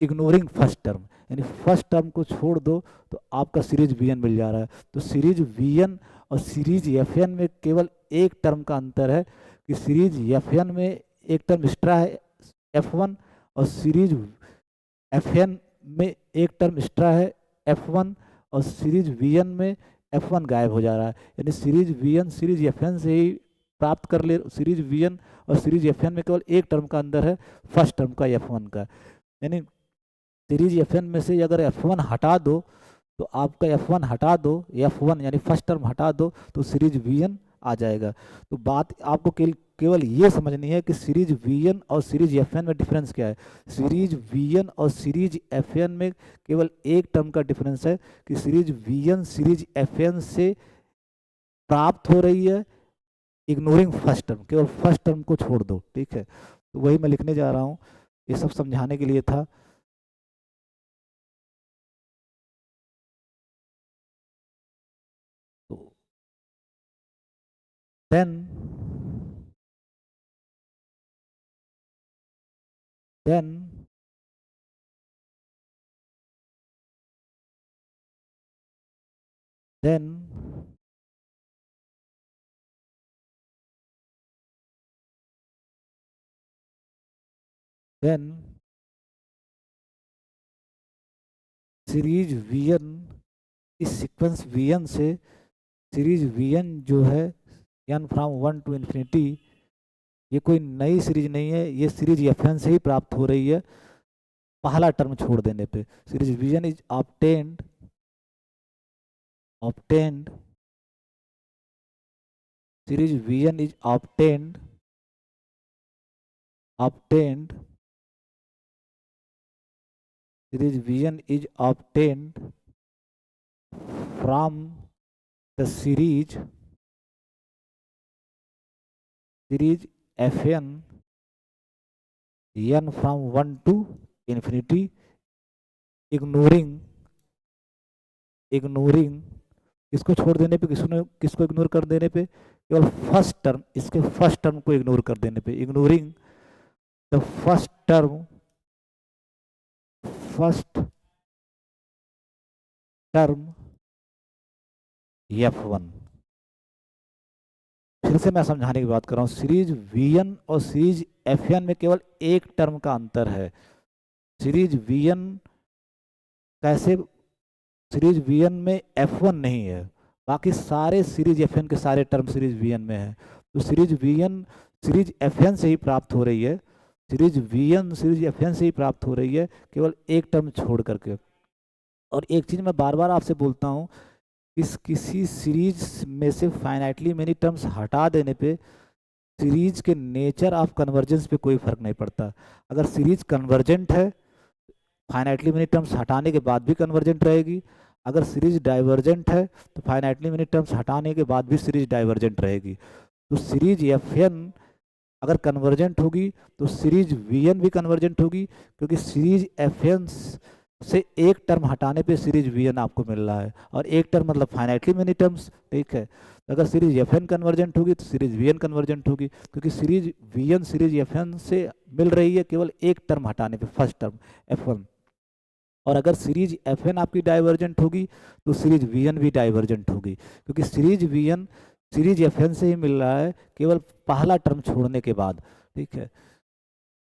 ignoring first term, यानी फर्स्ट टर्म को छोड़ दो तो आपका सीरीज वी एन मिल जा रहा है। तो सीरीज वी एन और सीरीज एफ एन में केवल एक टर्म का अंतर है कि सीरीज एफ एन में एक टर्म एक्स्ट्रा है एफ वन, और सीरीज एफ एन में एक टर्म एक्स्ट्रा है एफ वन, और सीरीज वी एन में एफ वन गायब हो जा रहा है। यानी series v n series F N से ही प्राप्त कर ले, सीरीज वी एन और सीरीज एफ एन में केवल एक टर्म का अंदर है फर्स्ट टर्म का एफ वन का। यानी सीरीज एफ एन में से अगर एफ वन हटा दो तो आपका एफ वन हटा दो, एफ वन यानी फर्स्ट टर्म हटा दो तो सीरीज वी एन आ जाएगा। तो बात आपको केवल ये समझनी है कि सीरीज वी एन और सीरीज एफ एन में डिफरेंस क्या है। सीरीज वी एन और सीरीज एफ एन में केवल एक टर्म का डिफरेंस है कि series v n series F N से प्राप्त हो रही है इग्नोरिंग फर्स्ट टर्म, केवल फर्स्ट टर्म को छोड़ दो, ठीक है। तो वही मैं लिखने जा रहा हूँ, ये सब समझाने के लिए था। तो then then then then series v n, इस सीक्वेंस वी एन से सीरीज वी एन जो है n from one to infinity, ये कोई नई सीरीज नहीं है, ये सीरीज एफ एन से ही प्राप्त हो रही है पहला टर्म छोड़ देने पे। Series v N is obtained series v N is obtained series v N is obtained from the series F n N from one to infinity ignoring इसको छोड़ देने पे, किसको इग्नोर कर देने पे, केवल फर्स्ट टर्म, इसके फर्स्ट टर्म को इग्नोर कर देने पे, ignoring the first term F one. फिर से मैं समझाने की बात कर रहा हूँ, सीरीज वी एन और सीरीज एफ एन में केवल एक टर्म का अंतर है। सीरीज वी एन कैसे, सीरीज वी एन में एफ वन नहीं है, बाकी सारे सीरीज एफ एन के सारे टर्म सीरीज वी एन में है। तो series v n series F N से ही प्राप्त हो रही है, series v n series F N से ही प्राप्त हो रही है, केवल एक टर्म छोड़ करके। और एक चीज़ मैं बार बार आपसे बोलता हूँ, किसी सीरीज में से फाइनाइटली मेनी टर्म्स हटा देने पे सीरीज के नेचर ऑफ कन्वर्जेंस पे कोई फर्क नहीं पड़ता। अगर सीरीज कन्वर्जेंट है, फाइनाइटली मेनी टर्म्स हटाने के बाद भी कन्वर्जेंट रहेगी। अगर सीरीज डाइवर्जेंट है तो फाइनाइटली मेनी टर्म्स हटाने के बाद भी सीरीज डाइवर्जेंट रहेगी। तो सीरीज एफ एन अगर कन्वर्जेंट होगी तो सीरीज वी एन भी कन्वर्जेंट होगी, क्योंकि सीरीज एफ एन से एक टर्म हटाने पे सीरीज वी एन आपको मिल रहा है, और एक टर्म मतलब फाइनाइटली मेनी टर्म्स, ठीक है। अगर सीरीज एफ एन कन्वर्जेंट होगी तो सीरीज वी एन कन्वर्जेंट होगी, क्योंकि series v n series F N से मिल रही है केवल एक टर्म हटाने पे, फर्स्ट टर्म एफ वन। और अगर सीरीज एफ एन आपकी डाइवर्जेंट होगी तो सीरीज वी एन भी डाइवर्जेंट होगी, क्योंकि series v n series F N से ही मिल रहा है केवल पहला टर्म छोड़ने के बाद, ठीक है।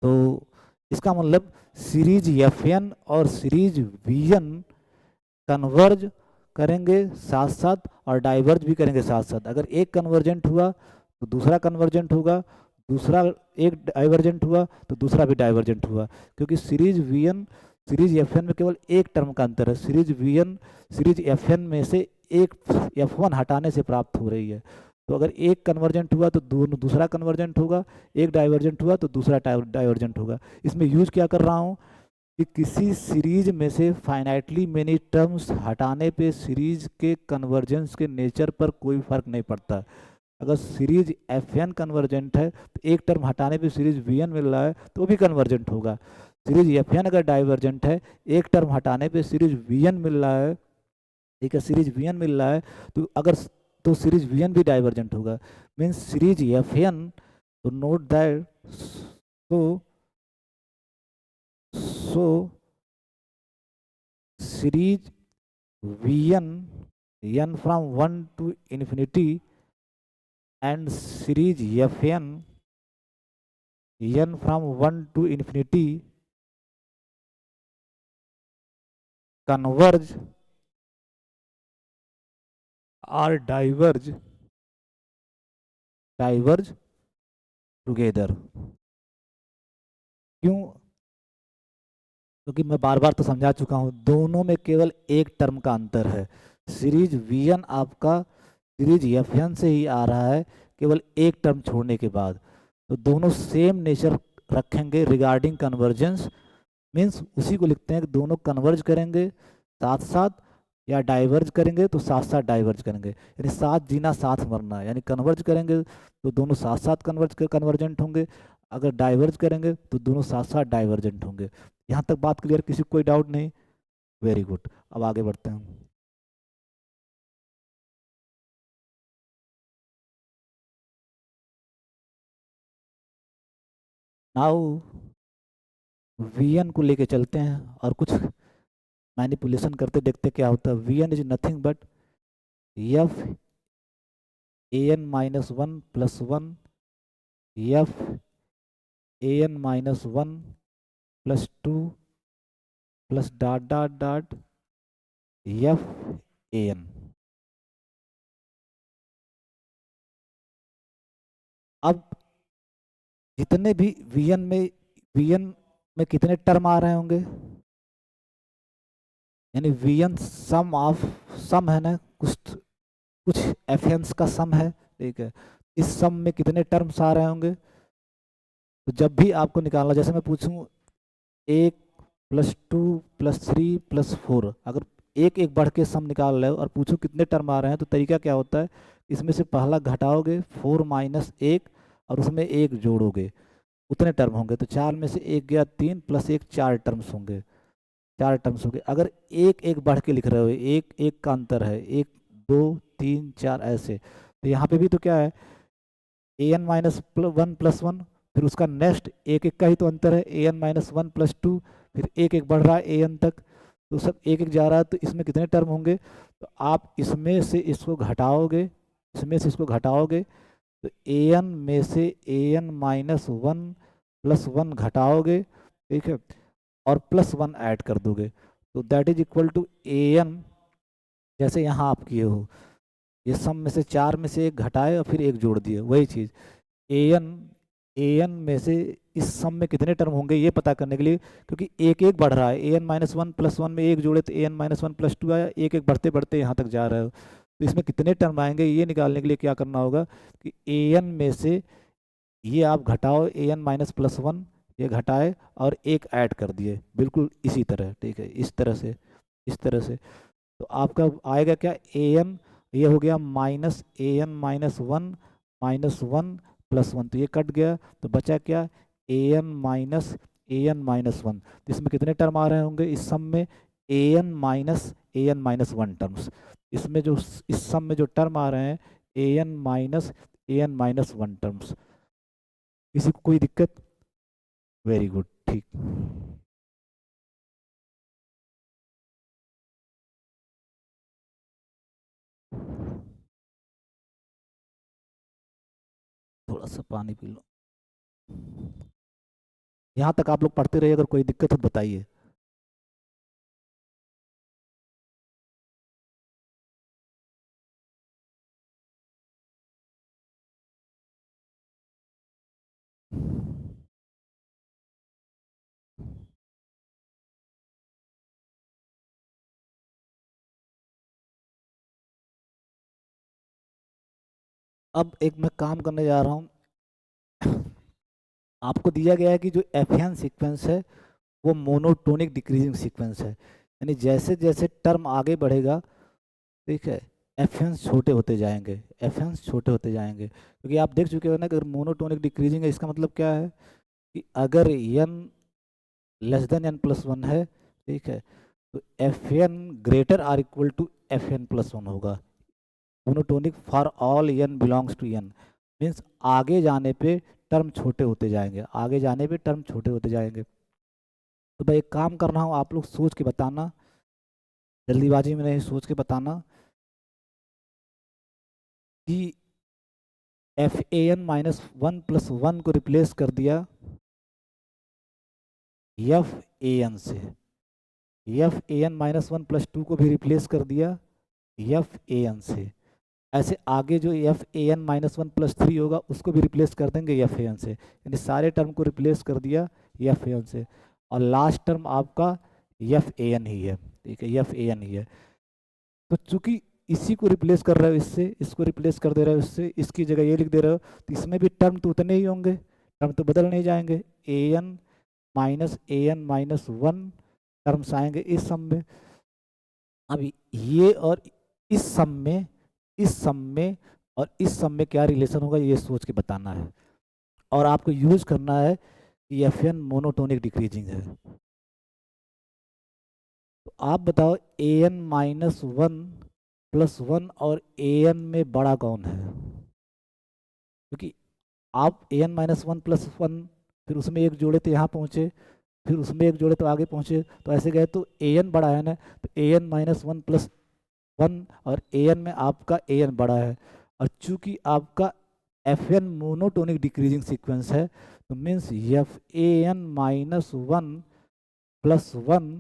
तो इसका मतलब सीरीज एफ एन और सीरीज वी एन कन्वर्ज करेंगे साथ साथ और डाइवर्ज भी करेंगे साथ साथ। अगर एक कन्वर्जेंट हुआ तो दूसरा कन्वर्जेंट होगा, दूसरा एक डाइवर्जेंट हुआ तो दूसरा भी डाइवर्जेंट हुआ, क्योंकि series v n series F n में केवल एक टर्म का अंतर है। Series v n series F n में से एक एफ वन हटाने से प्राप्त हो रही है। तो अगर एक कन्वर्जेंट हुआ तो दूसरा कन्वर्जेंट होगा, एक डाइवर्जेंट हुआ तो दूसरा डाइवर्जेंट होगा। इसमें यूज क्या कर रहा हूँ कि किसी सीरीज में से फाइनाइटली मेनी टर्म्स हटाने पे सीरीज के कन्वर्जेंस के नेचर पर कोई फर्क नहीं पड़ता। अगर सीरीज एफ एन कन्वर्जेंट है तो एक टर्म हटाने पे सीरीज वी एन मिल रहा है तो वो भी कन्वर्जेंट होगा। सीरीज एफ एन अगर डाइवर्जेंट है, एक टर्म हटाने पे सीरीज वी एन मिल रहा है, ठीक है, सीरीज वी एन मिल रहा है, तो अगर तो सीरीज वी एन भी डाइवर्जेंट होगा। मीन्स सीरीज एफ एन, तो note that, so so series v n, N from one to infinity, and series fn, n from 1 to infinity, converge or diverge together। क्यों? क्योंकि मैं बार बार तो समझा चुका हूँ, दोनों में केवल एक टर्म का अंतर है। सीरीज वी एन आपका सीरीज एफ एन से ही आ रहा है, केवल एक टर्म छोड़ने के बाद। तो दोनों सेम नेचर रखेंगे रिगार्डिंग कन्वर्जेंस। मीन्स उसी को लिखते हैं कि दोनों कन्वर्ज करेंगे साथ साथ, या डाइवर्ज करेंगे तो साथ साथ डाइवर्ज करेंगे, यानी साथ जीना साथ मरना। यानी कन्वर्ज करेंगे तो दोनों साथ साथ कन्वर्जेंट होंगे, अगर डाइवर्ज करेंगे तो दोनों साथ साथ डाइवर्जेंट होंगे। यहाँ तक बात क्लियर? किसी को कोई डाउट नहीं? वेरी गुड, अब आगे बढ़ते हैं। नाउ वी एन को लेके चलते हैं और कुछ मैनिपुलेशन करते देखते क्या होता है। V N is nothing but f A N minus one plus one, F A N minus one plus two plus dot dot dot F A n. अब जितने भी वी एन में कितने टर्म आ रहे होंगे, यानी वी एन सम ऑफ, सम है ना, कुछ एफ एन का सम है, ठीक है। इस सम में कितने टर्म्स आ रहे होंगे? तो जब भी आपको निकालना, जैसे मैं पूछूं एक plus two plus three plus four, अगर एक एक बढ़ के सम निकाल रहे हो और पूछो कितने टर्म आ रहे हैं, तो तरीका क्या होता है, इसमें से पहला घटाओगे फोर माइनस एक, और उसमें एक जोड़ोगे, उतने टर्म होंगे। तो चार में से एक गया तीन, प्लस एक चार टर्म्स होंगे, चार टर्म्स होंगे। अगर एक एक बढ़ के लिख रहे हो, एक एक का अंतर है, एक दो तीन चार ऐसे, तो यहाँ पे भी तो क्या है, A N minus one plus one, फिर उसका नेक्स्ट एक एक का ही तो अंतर है, A N minus one plus two, फिर एक एक बढ़ रहा है ए एन तक, तो सब एक एक जा रहा है, तो इसमें कितने टर्म होंगे? तो आप इसमें से इसको घटाओगे, इसमें से इसको घटाओगे, तो ए एन में से A N minus one plus one घटाओगे, ठीक है, और प्लस वन ऐड कर दोगे, तो that is equal to A N, जैसे यहाँ आप किए हो, ये सम में से चार में से एक घटाए और फिर एक जोड़ दिए, वही चीज़। ए एन, ए एन में से इस सम में कितने टर्म होंगे ये पता करने के लिए, क्योंकि एक एक बढ़ रहा है, A N minus one plus one में एक जोड़े तो A N minus one plus two आया, एक एक बढ़ते बढ़ते यहाँ तक जा रहा है, तो इसमें कितने टर्म आएंगे ये निकालने के लिए क्या करना होगा कि ए एन में से ये आप घटाओ, A N minus plus one, ये घटाए और एक ऐड कर दिए, बिल्कुल इसी तरह, ठीक है, इस तरह से, इस तरह से। तो आपका आएगा क्या, ए एन, ये हो गया minus A N minus one plus one, तो ये कट गया, तो बचा क्या, ए एन माइनस वन। तो इसमें कितने टर्म आ रहे होंगे इस सम में, A N minus one terms. इसमें जो इस सम में जो टर्म आ रहे हैं, A N minus one terms. किसी को कोई दिक्कत? वेरी गुड, ठीक। थोड़ा सा पानी पी लो। यहाँ तक आप लोग पढ़ते रहिए, अगर कोई दिक्कत हो तो बताइए। अब एक मैं काम करने जा रहा हूँ। आपको दिया गया है कि जो एफियन सीक्वेंस है वो मोनोटोनिक डिक्रीजिंग सीक्वेंस है, यानी जैसे जैसे टर्म आगे बढ़ेगा, ठीक है, एफियंस छोटे होते जाएंगे, एफियंस छोटे होते जाएंगे, क्योंकि आप देख चुके हो ना कि अगर मोनोटोनिक डिक्रीजिंग है इसका मतलब क्या है कि अगर N less than N plus one है, ठीक है, तो F N greater or equal to F N plus one होगा। Monotonic for all N belongs to N means आगे जाने पे टर्म छोटे होते जाएंगे, आगे जाने पे टर्म छोटे होते जाएंगे। तो मैं एक काम कर रहा हूँ, आप लोग सोच के बताना, जल्दीबाजी में नहीं, सोच के बताना कि F A N minus one plus one को रिप्लेस कर दिया एफ ए एन से, F A N minus one plus two को भी रिप्लेस कर दिया एफ ए एन से। ऐसे आगे जो f A N minus one plus three होगा उसको भी रिप्लेस कर देंगे एफ ए एन से, यानी सारे टर्म को रिप्लेस कर दिया एफ ए एन से, और लास्ट टर्म आपका एफ ए एन ही है, ठीक है, एफ ए एन ही है। तो चूंकि इसी को रिप्लेस कर रहे हो इससे, इसको रिप्लेस कर दे रहे हो इससे, इसकी जगह ये लिख दे रहे हो, तो इसमें भी टर्म तो उतने ही होंगे, टर्म तो बदल नहीं जाएंगे। A N minus one terms आएंगे इस सम में। अब ये और इस सम में, इस सम में और इस सम में क्या रिलेशन होगा ये सोच के बताना है, और आपको यूज करना है कि एफ एन मोनोटोनिक डिक्रीजिंग है। तो आप बताओ A N minus one plus one और ए एन में बड़ा कौन है, क्योंकि आप A N minus one plus one फिर उसमें एक जोड़े तो यहाँ पहुँचे, फिर उसमें एक जोड़े तो आगे पहुँचे, तो ऐसे गए तो ए एन बड़ा है ना, तो A N minus one plus one और ए एन में आपका ए एन बड़ा है, और चूंकि आपका f N monotonic decreasing sequence है तो means F A N minus one plus one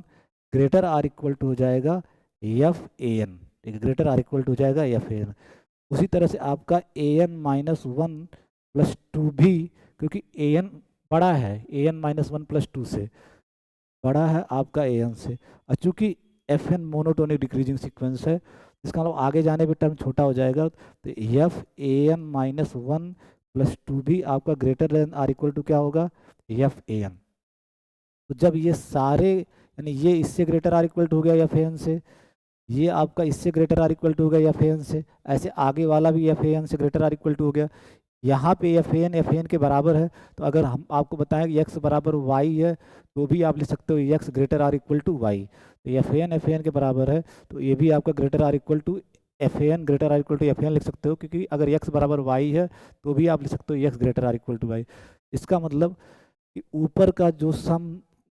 greater or equal to हो जाएगा एफ ए एन, ठीक है, ग्रेटर आर इक्वल टू हो जाएगा एफ ए एन। उसी तरह से आपका A N minus one plus two भी, क्योंकि ए एन बड़ा है, A N minus one plus two से बड़ा है आपका ए एन से, और चूंकि F N monotonic decreasing sequence है इसका मतलब आगे जाने पे टर्म छोटा हो जाएगा, तो F A N minus one plus two भी आपका greater than or equal to क्या होगा एफ ए एन। तो जब ये सारे, यानी ये इससे ग्रेटर आर इक्वल टू हो गया एफ ए एन से, ये आपका इससे ग्रेटर आर इक्वल टू हो गया एफ ए एन से, ऐसे आगे वाला भी एफ ए एन से ग्रेटर आर इक्वल टू हो गया, यहाँ पे एफ एन के बराबर है, तो अगर हम आपको बताएं कि एक्स बराबर वाई है तो भी आप लिख सकते हो x greater or equal to y, तो एफ एन के बराबर है तो ये भी आपका greater or equal to F N, greater or equal to F n लिख सकते हो, क्योंकि अगर एक्स बराबर वाई है तो भी आप लिख सकते हो x greater or equal to y. इसका मतलब कि ऊपर का जो सम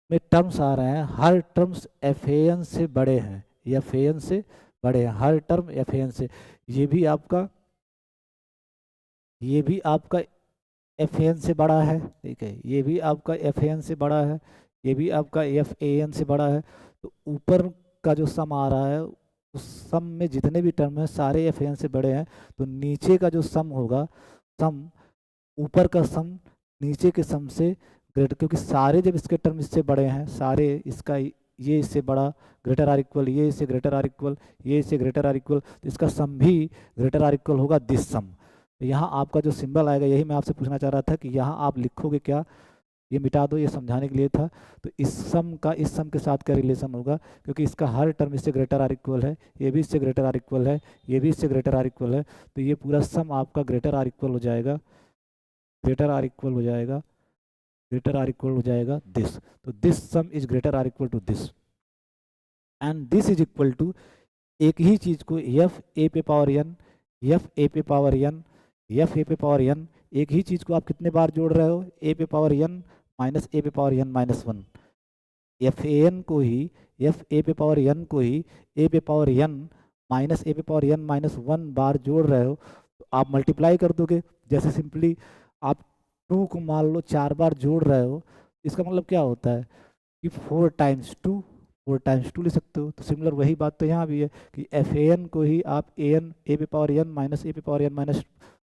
में टर्म्स आ रहे हैं हर टर्म्स एफ एन से बड़े हैं, एफ एन से बड़े हैं, हर टर्म एफ एन से, ये भी आपका, ये भी आपका एफ एन से बड़ा है, ठीक है, ये भी आपका एफ एन से बड़ा है, ये भी आपका एफ ए एन से बड़ा है। तो ऊपर का जो सम आ रहा है उस सम में जितने भी टर्म हैं सारे एफ एन से बड़े हैं, तो नीचे का जो सम होगा, सम ऊपर का सम नीचे के सम से ग्रेटर, क्योंकि सारे जब इसके टर्म इससे बड़े हैं सारे, इसका ये इससे बड़ा ग्रेटर आर इक्वल, ये इससे ग्रेटर आर इक्वल, ये इससे ग्रेटर आर इक्वल, तो इसका सम भी ग्रेटर आर इक्वल होगा दिस सम। तो यहाँ आपका जो सिंबल आएगा यही मैं आपसे पूछना चाह रहा था कि यहाँ आप लिखोगे क्या, ये मिटा दो, ये समझाने के लिए था। तो इस सम का इस सम के साथ क्या रिलेशन होगा, क्योंकि इसका हर टर्म इससे ग्रेटर आर इक्वल है, ये भी इससे ग्रेटर आर इक्वल है, ये भी इससे ग्रेटर आर इक्वल है, तो ये पूरा सम आपका ग्रेटर आर इक्वल हो जाएगा, ग्रेटर आर इक्वल हो जाएगा, ग्रेटर आर इक्वल हो जाएगा दिस। तो this sum is greater or equal to this, and this is equal to, एक ही चीज को एफ ए पे पावर एन, एफ ए पे पावर एन, एफ ए पे पावर एन, एक ही चीज को आप कितने बार जोड़ रहे हो, ए पे पावर एन माइनस ए पे power N minus one, F A N को ही, एफ ए पे पावर एन को ही ए पे पावर एन माइनस ए पे power N minus one bar जोड़ रहे हो, तो आप मल्टीप्लाई कर दोगे। जैसे सिंपली आप टू को मान लो चार बार जोड़ रहे हो, इसका मतलब क्या होता है कि four times two, four times two ले सकते हो। तो सिमिलर वही बात तो यहाँ भी है कि एफ ए एन को ही आप ए एन ए पे पावर एन माइनस ए पे power N minus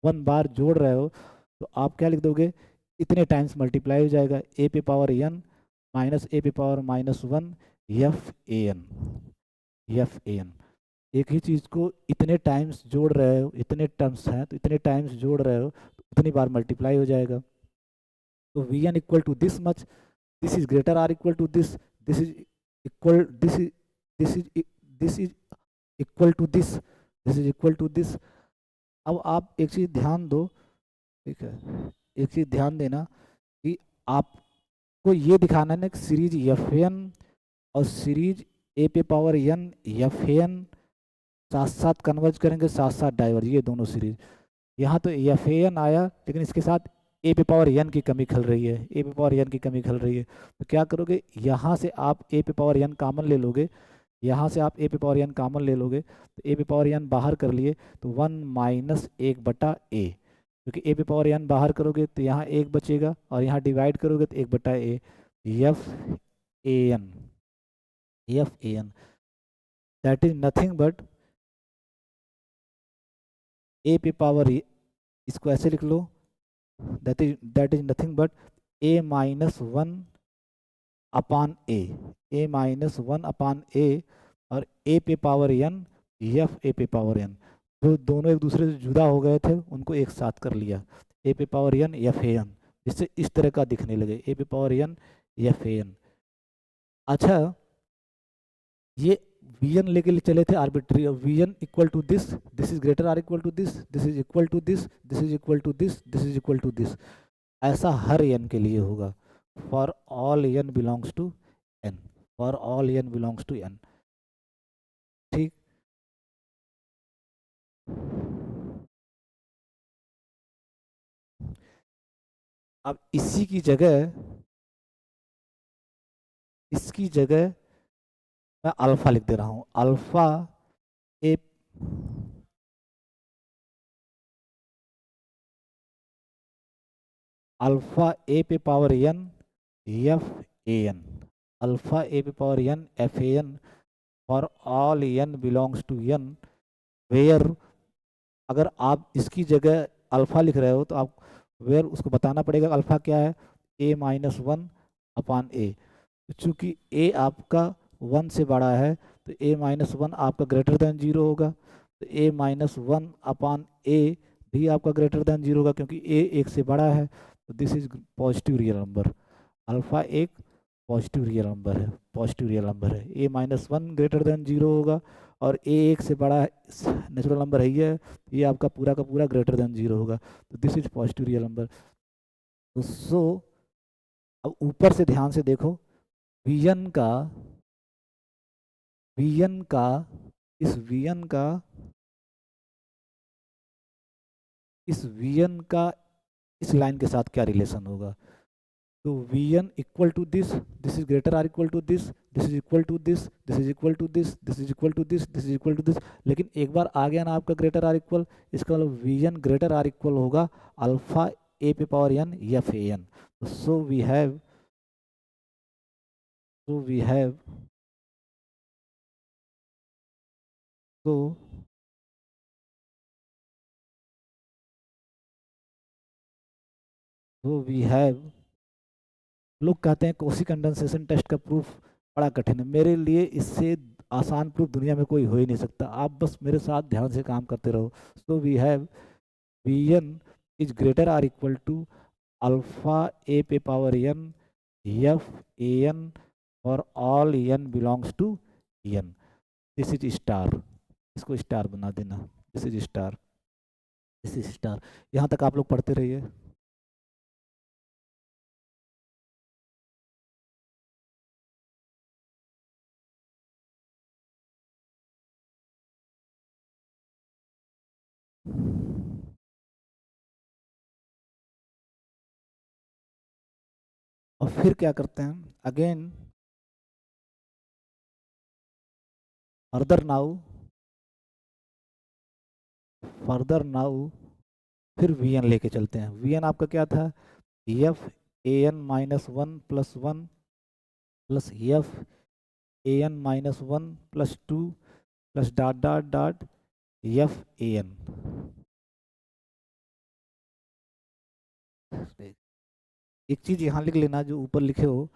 one bar जोड़ रहे हो, तो आप क्या लिख दोगे, इतने टाइम्स मल्टीप्लाई हो जाएगा ए पे पावर एन माइनस ए पे power minus one F A N, F A n. एक ही चीज को इतने टाइम्स जोड़ रहे हो, इतने टर्म्स हैं तो इतने टाइम्स जोड़ रहे हो तो उतनी बार मल्टीप्लाई हो जाएगा। तो v N equal to this much, this is greater or equal to this, this is equal, this is this is equal to this is equal to this. अब आप एक चीज ध्यान दो, ठीक है, एक चीज ध्यान देना कि आपको ये दिखाना है ना कि सीरीज एफ एन और सीरीज ए पे पावर एन एफ एन साथ साथ कन्वर्ज करेंगे, साथ साथ डाइवर्ज, ये दोनों सीरीज। यहाँ तो एफ एन आया लेकिन इसके साथ ए पे पावर एन की कमी खल रही है, ए पे पावर एन की कमी खल रही है। तो क्या करोगे, यहाँ से आप ए पे पावर एन कॉमन ले लोगे, यहाँ से आप ए पे पावर एन कॉमन ले लोगे तो ए पे पावर एन बाहर कर लिए तो 1 - 1/a, क्योंकि ए पे पावर एन बाहर करोगे तो यहाँ एक बचेगा और यहाँ डिवाइड करोगे तो 1/a। F A N, F A N that is nothing but A पे पावर, इसको ऐसे लिख लो, that is nothing but a - 1/a, a - 1/a, और ए पे पावर एन, एफ ए पे पावर एन, जो दोनों एक दूसरे से जुदा हो गए थे उनको एक साथ कर लिया, ए पे power N F A n, जिससे इस तरह का दिखने लगे, ए पे power N F A n. अच्छा, ये वी एन लेके चले थे arbitrary, v N equal to this is greater or equal to this is equal to this is equal to this is equal to this. ऐसा हर n के लिए होगा, for all N belongs to N, for all N belongs to N, ठीक। अब इसकी जगह मैं अल्फा लिख दे रहा हूँ, अल्फा ए, अल्फा ए पे power N F A N, alpha ए पे power N F A N, for all N belongs to N, where, अगर आप इसकी जगह अल्फा लिख रहे हो तो आप वेयर उसको बताना पड़ेगा अल्फा क्या है, a - 1/a। चूंकि a आपका 1 से बड़ा है तो a - 1 आपका ग्रेटर देन 0 होगा, तो a - 1/a भी आपका ग्रेटर देन 0 होगा क्योंकि a 1 से बड़ा है। तो this is positive real number, alpha एक पॉजिटिव रियल नंबर है, पॉजिटिव रियल नंबर है, a - 1 ग्रेटर देन 0 होगा और a 1 से बड़ा नेचुरल नंबर है, ये आपका पूरा का पूरा ग्रेटर देन 0 होगा, तो this is positive real number. तो सो अब ऊपर से ध्यान से देखो, वीएन का वीएन का इस वीएन का इस वीएन का इस लाइन के साथ क्या रिलेशन होगा। तो v N equal to this is greater or equal to this is equal to this is equal to this is equal to this is equal to this. लेकिन एक बार आ गया ना आपका ग्रेटर आर इक्वल, इसका मतलब v N greater or equal होगा alpha ए पे power N F A n. So we have so we have so so we have लोग कहते हैं कोसी कंडेंसेशन टेस्ट का प्रूफ बड़ा कठिन है, मेरे लिए इससे आसान प्रूफ दुनिया में कोई हो ही नहीं सकता, आप बस मेरे साथ ध्यान से काम करते रहो। So we have V N is greater or equal to alpha ए पे power N F A N और all N belongs to N. This is star, इसको स्टार बना देना, this is star, this is star. यहाँ तक आप लोग पढ़ते रहिए। और फिर क्या करते हैं, अगेन फर्दर नाउ फिर वी एन लेके चलते हैं। वी एन आपका क्या था, f A N -1 + 1 plus F A N -1 + 2 plus dot dot dot F A n. एक चीज यहाँ लिख लेना जो ऊपर लिखे हो,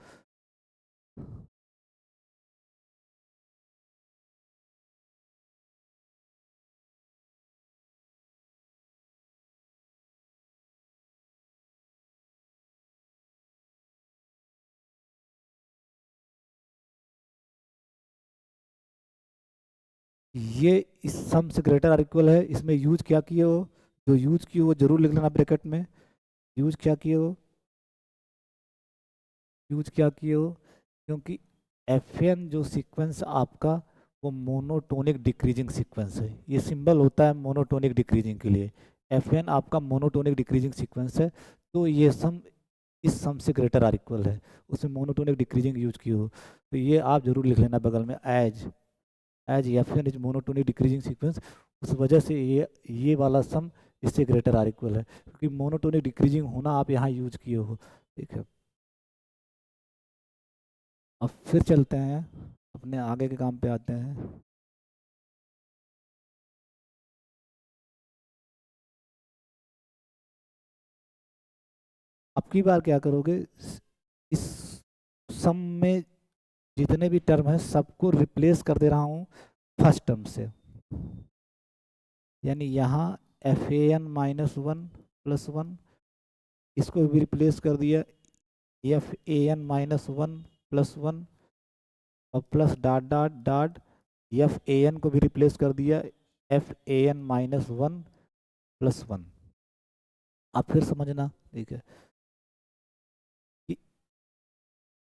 ये इस सम से ग्रेटर आर इक्वल है, इसमें यूज क्या किए हो, जो यूज किए वो जरूर लिख लेना ब्रैकेट में। यूज क्या किए हो, यूज क्या किए हो, क्योंकि एफ एन जो सीक्वेंस आपका वो मोनोटोनिक डिक्रीजिंग सीक्वेंस है, ये सिंबल होता है मोनोटोनिक डिक्रीजिंग के लिए। एफ एन आपका मोनोटोनिक डिक्रीजिंग सीक्वेंस है, तो ये सम इस सम से ग्रेटर आर इक्वल है, उसमें मोनोटोनिक डिक्रीजिंग यूज की हो, तो ये आप जरूर लिख लेना बगल में, as f n is monotonic decreasing sequence. उस वजह से ये वाला सम इससे ग्रेटर आर इक्वल है, क्योंकि मोनोटोनिक डिक्रीजिंग होना आप यहाँ यूज किए हो। ठीक है, अब फिर चलते हैं अपने आगे के काम पे आते हैं। अब की बार क्या करोगे, इस सम में जितने भी टर्म है सबको रिप्लेस कर दे रहा हूँ फर्स्ट टर्म से, यानी यहाँ F A N minus one plus one, इसको भी रिप्लेस कर दिया F A N minus one plus one, और plus dot dot dot F A N को भी रिप्लेस कर दिया F A N minus one plus one. आप फिर समझना, ठीक है, कि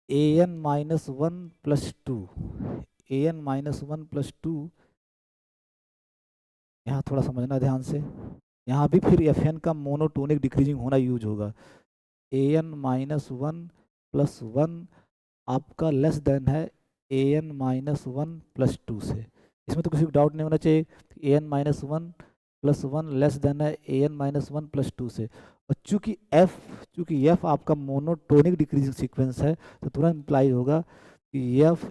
A N minus one plus two, A N minus one plus two, यहाँ थोड़ा समझना ध्यान से, यहाँ भी फिर एफ एन का मोनोटोनिक डिक्रीजिंग होना यूज होगा। A N minus one plus one आपका लेस देन है A N minus one plus two से, इसमें तो किसी को डाउट नहीं होना चाहिए, A N minus one plus one less than है A N minus one plus two से। और चूंकि एफ आपका मोनोटोनिक डिक्रीजिंग सीक्वेंस है, तो तुरंत इम्प्लाई होगा कि F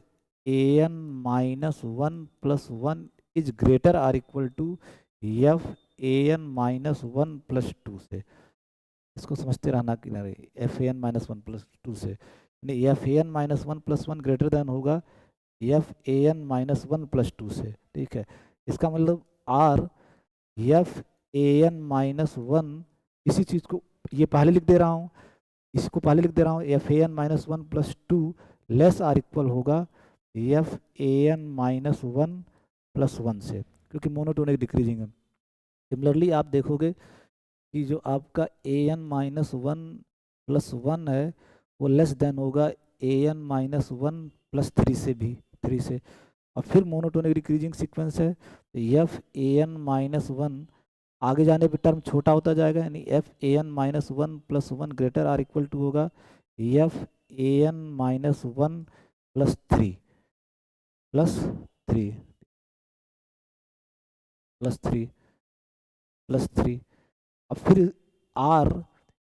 A N minus one plus one is greater or equal to F A N minus one plus two से। इसको समझते रहना कि नहीं, F A N minus one plus two से, यानी F A N minus one plus one greater than होगा F A N minus one plus two से। ठीक है, इसका मतलब or F A N minus one, इसी चीज़ को ये पहले लिख दे रहा हूँ, इसको पहले लिख दे रहा हूँ, F A N minus one plus two less or equal होगा F A N minus one plus one से, क्योंकि मोनोटोनिक डिक्रीजिंग है। सिमिलरली आप देखोगे कि जो आपका A N minus one plus one है वो लेस देन होगा A N minus one plus three से भी, थ्री से, और फिर मोनोटोनिक डिक्रीजिंग सीक्वेंस है, तो F A N minus one आगे जाने पे टर्म छोटा होता जाएगा, यानी F A N minus one plus one greater or equal to होगा F A N minus one plus three, plus three, plus three, plus three. अब फिर आर,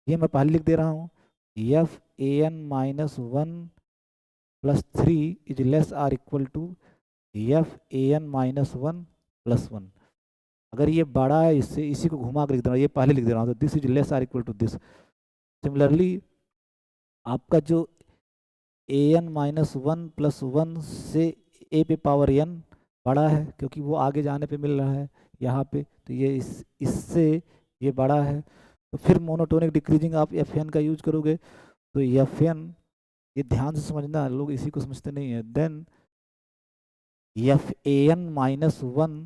ये मैं पहले लिख दे रहा हूँ, F A N minus one plus three is less or equal to F A N minus one plus one. अगर ये बड़ा है इससे, इसी को घुमा कर लिख दे रहा हूँ, ये पहले लिख दे रहा हूँ, तो this is less or equal to this. Similarly आपका जो A N minus one plus one से ए पे पावर एन बड़ा है, क्योंकि वो आगे जाने पे मिल रहा है यहाँ पे, तो ये इससे ये बड़ा है, तो फिर मोनोटोनिक डिक्रीजिंग आप एफ एन का यूज करोगे, तो एफ एन, ये ध्यान से समझना, लोग इसी को समझते नहीं है, then f A N minus one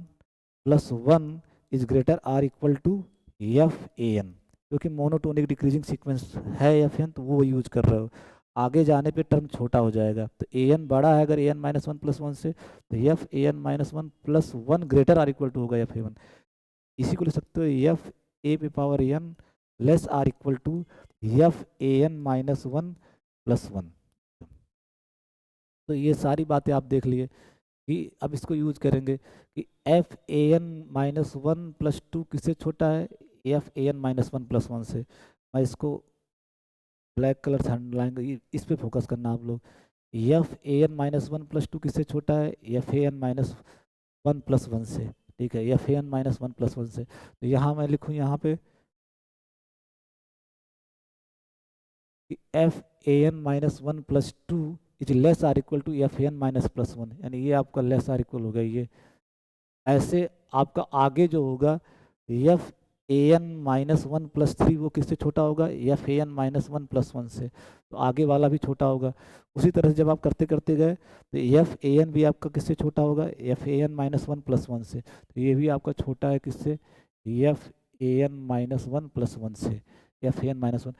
plus one is greater or equal to F A n, क्योंकि मोनोटोनिक डिक्रीजिंग सीक्वेंस है एफ एन, तो वो यूज कर रहे हो, आगे जाने पे टर्म छोटा हो जाएगा, तो ए एन बड़ा है अगर A N minus one plus one से, तो F A N minus one plus one greater or equal to होगा एफ ए वन। इसी को लिख सकते हो एफ ए पे power N less or equal to F A N minus one plus one. तो ये सारी बातें आप देख लिए कि अब इसको यूज करेंगे कि F A N minus one plus two किससे छोटा है, F A N minus one plus one से। मैं इसको ब्लैक कलर से अंडरलाइन, इस पे फोकस करना आप लोग, f A N minus one plus two किससे छोटा है, F A N minus one plus one से। ठीक है, F A N minus one plus one से, तो यहाँ मैं लिखूँ यहाँ पे कि F A N minus one plus two is less or equal to F A N minus plus one, यानी ये आपका लेस आर इक्वल हो गया। ये ऐसे आपका आगे जो होगा F A N minus one plus three वो किससे छोटा होगा, F A N minus one plus one से, तो आगे वाला भी छोटा होगा। उसी तरह से जब आप करते करते गए तो एफ ए एन भी आपका किससे छोटा होगा, F A N minus one plus one से, तो ये भी आपका छोटा है किससे, F A N minus one plus one से, F A N minus one,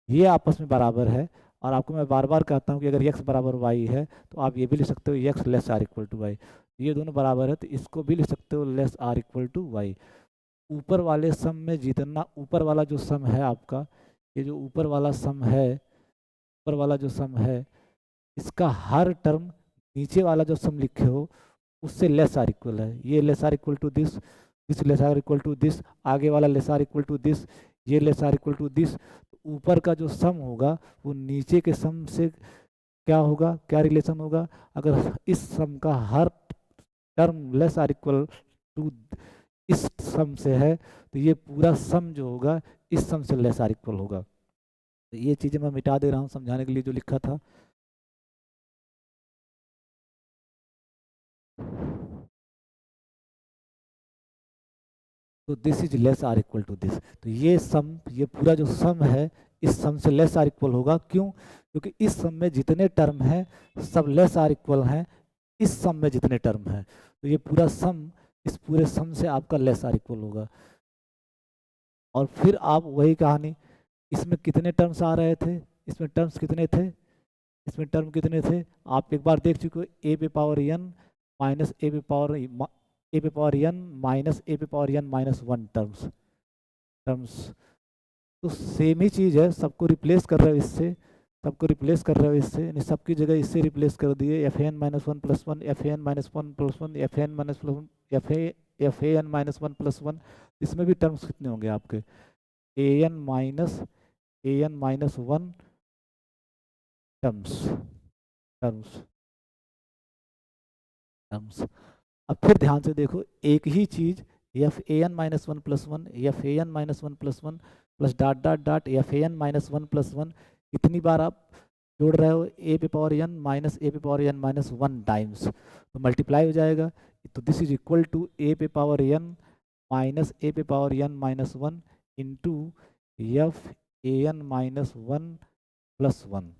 ये आपस में बराबर है। और आपको मैं बार बार कहता हूँ कि अगर x बराबर y है तो आप ये भी लिख सकते हो x less or equal to y, ये दोनों बराबर है तो इसको भी लिख सकते हो less or equal to y. ऊपर वाले सम में जितना ऊपर वाला जो सम है आपका, ये जो ऊपर वाला सम है, ऊपर वाला जो सम है, इसका हर टर्म नीचे वाला जो सम लिखे हो उससे लेस आर इक्वल है। ये less or equal to this less or equal to this, आगे वाला less or equal to this, ये less or equal to this. ऊपर का जो सम होगा वो नीचे के सम से क्या होगा, क्या रिलेशन होगा, अगर इस सम का हर term less or equal to इस सम से है तो ये पूरा सम जो होगा इस सम से लेस आर इक्वल होगा। तो ये चीज़ें मैं मिटा दे रहा हूँ समझाने के लिए जो लिखा था। तो this is less or equal to this, तो ये सम, ये पूरा जो सम है इस सम से लेस आर इक्वल होगा। क्यों, क्योंकि इस सम में जितने टर्म हैं सब लेस आर इक्वल हैं इस सम में जितने टर्म हैं, तो ये पूरा सम इस पूरे सम से आपका लेस आर इक्वल होगा। और फिर आप वही कहानी, इसमें कितने टर्म्स आ रहे थे, इसमें टर्म्स कितने थे, इसमें टर्म कितने थे, आप एक बार देख चुके हो, ए पे पावर एन माइनस ए पे पावर एन माइनस ए पे power N minus one terms, terms तो सेम ही चीज़ है, सबको रिप्लेस कर रहे हो इससे, सबको रिप्लेस कर रहे हो इससे, यानी सबकी जगह इससे रिप्लेस कर दिए, F N minus one plus one, F N minus one plus one, F N minus plus one, F N minus one plus one. इसमें भी टर्म्स कितने होंगे आपके, A N minus one terms, terms, terms. अब फिर ध्यान से देखो, एक ही चीज़ F A N minus one plus one, F A N minus one plus one plus dot dot dot F A N minus one plus one, कितनी बार आप जोड़ रहे हो, ए पे पावर एन माइनस ए पे power N minus one times, तो multiply हो जाएगा। तो दिस इज इक्वल टू ए पे पावर एन माइनस ए पे power N minus one into f A N minus one plus one.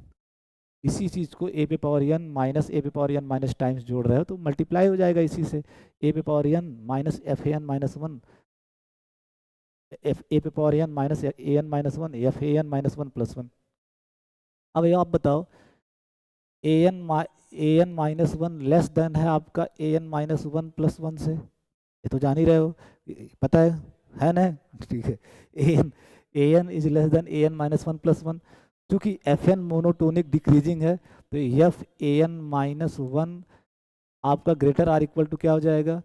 इसी चीज़ को ए पे पावर एन माइनस ए पे पावर एन माइनस टाइम्स जोड़ रहे हो तो मल्टीप्लाई हो जाएगा इसी से, ए पे power N minus F A N minus one, F A पे power N minus A N minus one, F A N minus one plus one. अब ये आप बताओ, A N minus one less than है आपका A N minus one plus one से, ये तो जान ही रहे हो, पता है ना, ठीक है। A N is less than A N minus one plus one, क्योंकि एफ एन मोनोटोनिक डिक्रीजिंग है तो F A N minus one आपका ग्रेटर आर इक्वल टू क्या हो जाएगा,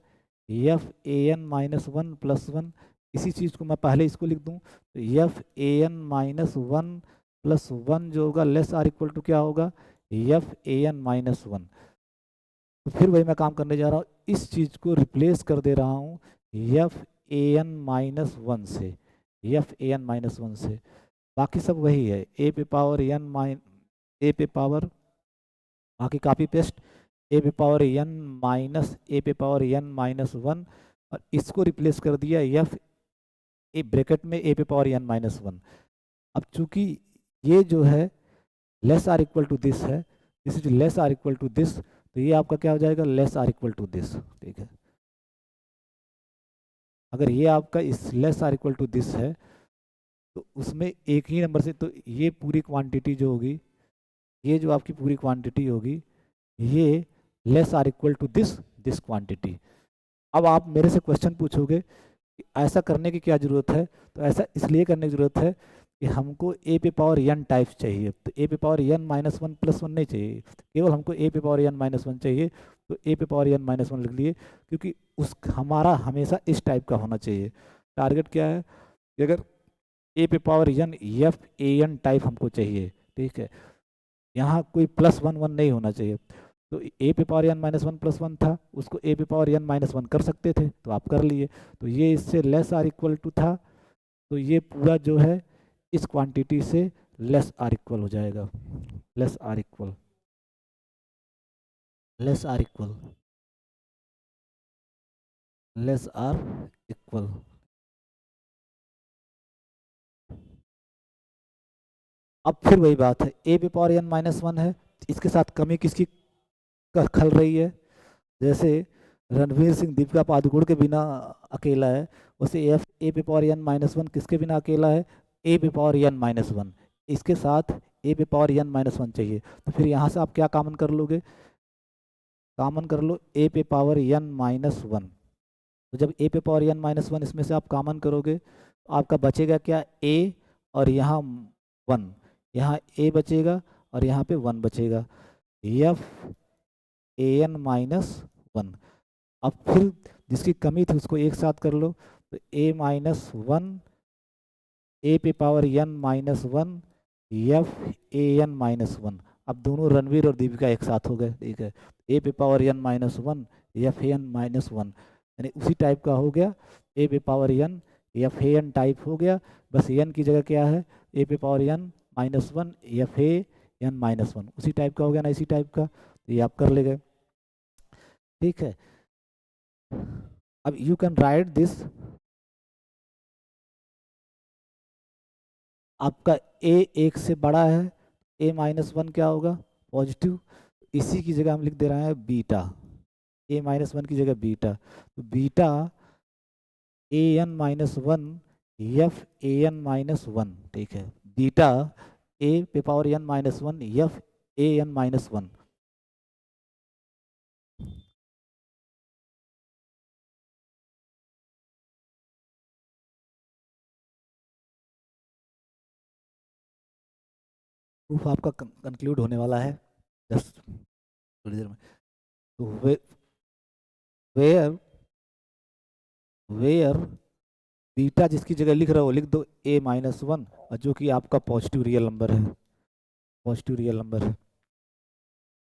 F A N minus one plus one. इसी चीज़ को मैं पहले इसको लिख दूँ तो F A N minus one plus one जो होगा लेस आर इक्वल टू क्या होगा, F A N minus one. तो फिर वही मैं काम करने जा रहा हूँ, इस चीज़ को रिप्लेस कर दे रहा हूँ F A N minus one से, F A N minus one से, बाकी सब वही है, ए पे पावर एन ए पे पावर, बाकी कॉपी पेस्ट, ए पे पावर एन माइनस ए पे पावर एन माइनस वन, और इसको रिप्लेस कर दिया एफ ए ब्रैकेट में ए पे पावर एन माइनस वन। अब चूंकि ये जो है less or equal to this है, this is less or equal to this, तो ये आपका क्या हो जाएगा, less or equal to this, ठीक है। अगर ये आपका इस less or equal to this है तो उसमें एक ही नंबर से, तो ये पूरी क्वांटिटी जो होगी, ये जो आपकी पूरी क्वांटिटी होगी ये less or equal to this this quantity. अब आप मेरे से क्वेश्चन पूछोगे कि ऐसा करने की क्या ज़रूरत है, तो ऐसा इसलिए करने की ज़रूरत है कि हमको ए पे पावर एन टाइप चाहिए, तो ए पे power N minus one plus one नहीं चाहिए, केवल हमको ए पे पावर एन माइनस वन चाहिए, तो ए पे पावर एन माइनस वन लिख लिए, क्योंकि उस हमारा हमेशा इस टाइप का होना चाहिए। टारगेट क्या है कि अगर ए पे power N F A n type हमको चाहिए, ठीक है, यहाँ कोई प्लस वन वन नहीं होना चाहिए। तो ए पे power N minus one plus one था, उसको ए पे पावर एन माइनस वन कर सकते थे तो आप कर लिए, तो ये इससे लेस आर इक्वल टू था, तो ये पूरा जो है इस क्वांटिटी से लेस आर इक्वल हो जाएगा, less or equal, less or equal, less or equal. अब फिर वही बात है, ए पे पावर एन माइनस वन है, इसके साथ कमी किसकी खल रही है? जैसे रणवीर सिंह दीपिका पादुकोण के बिना अकेला है, वैसे एफ ए पे पावर एन माइनस वन किसके बिना अकेला है? ए पे पावर एन माइनस वन, इसके साथ ए पे पावर एन माइनस वन चाहिए। तो फिर यहाँ से आप क्या कॉमन कर लोगे? कॉमन कर लो ए पे पावर एन माइनस वन। तो जब ए पे पावर एन माइनस वन इसमें से आप कॉमन करोगे तो आपका बचेगा क्या? ए, और यहाँ वन, यहाँ ए बचेगा और यहाँ पे वन बचेगा, f A N minus one. अब फिर जिसकी कमी थी उसको एक साथ कर लो, तो ए माइनस वन, ए पे power N minus one, F A N minus one. अब दोनों रणवीर और दीपिका एक साथ हो गए, ठीक है। ए पे power N minus one, F A N minus one, यानी उसी टाइप का हो गया। ए पे power N, F A n type हो गया, बस एन की जगह क्या है? ए पे power N minus one, F A N minus one, उसी टाइप का हो गया ना, इसी टाइप का। तो ये आप कर ले गए, ठीक है। अब यू कैन राइट दिस, आपका ए एक से बड़ा है, ए माइनस वन क्या होगा? पॉजिटिव। इसी की जगह हम लिख दे रहे हैं बीटा, ए माइनस वन की जगह बीटा, तो beta a N minus one, F A N minus one, ठीक है। बीटा ए पे power N minus one, F A N minus one. Proof आपका कंक्लूड होने वाला है जस्ट थोड़ी देर में। तो वेयर वेयर बीटा जिसकी जगह लिख रहा हो लिख दो ए माइनस वन, और जो कि आपका पॉजिटिव रियल नंबर है, पॉजिटिव रियल नंबर है।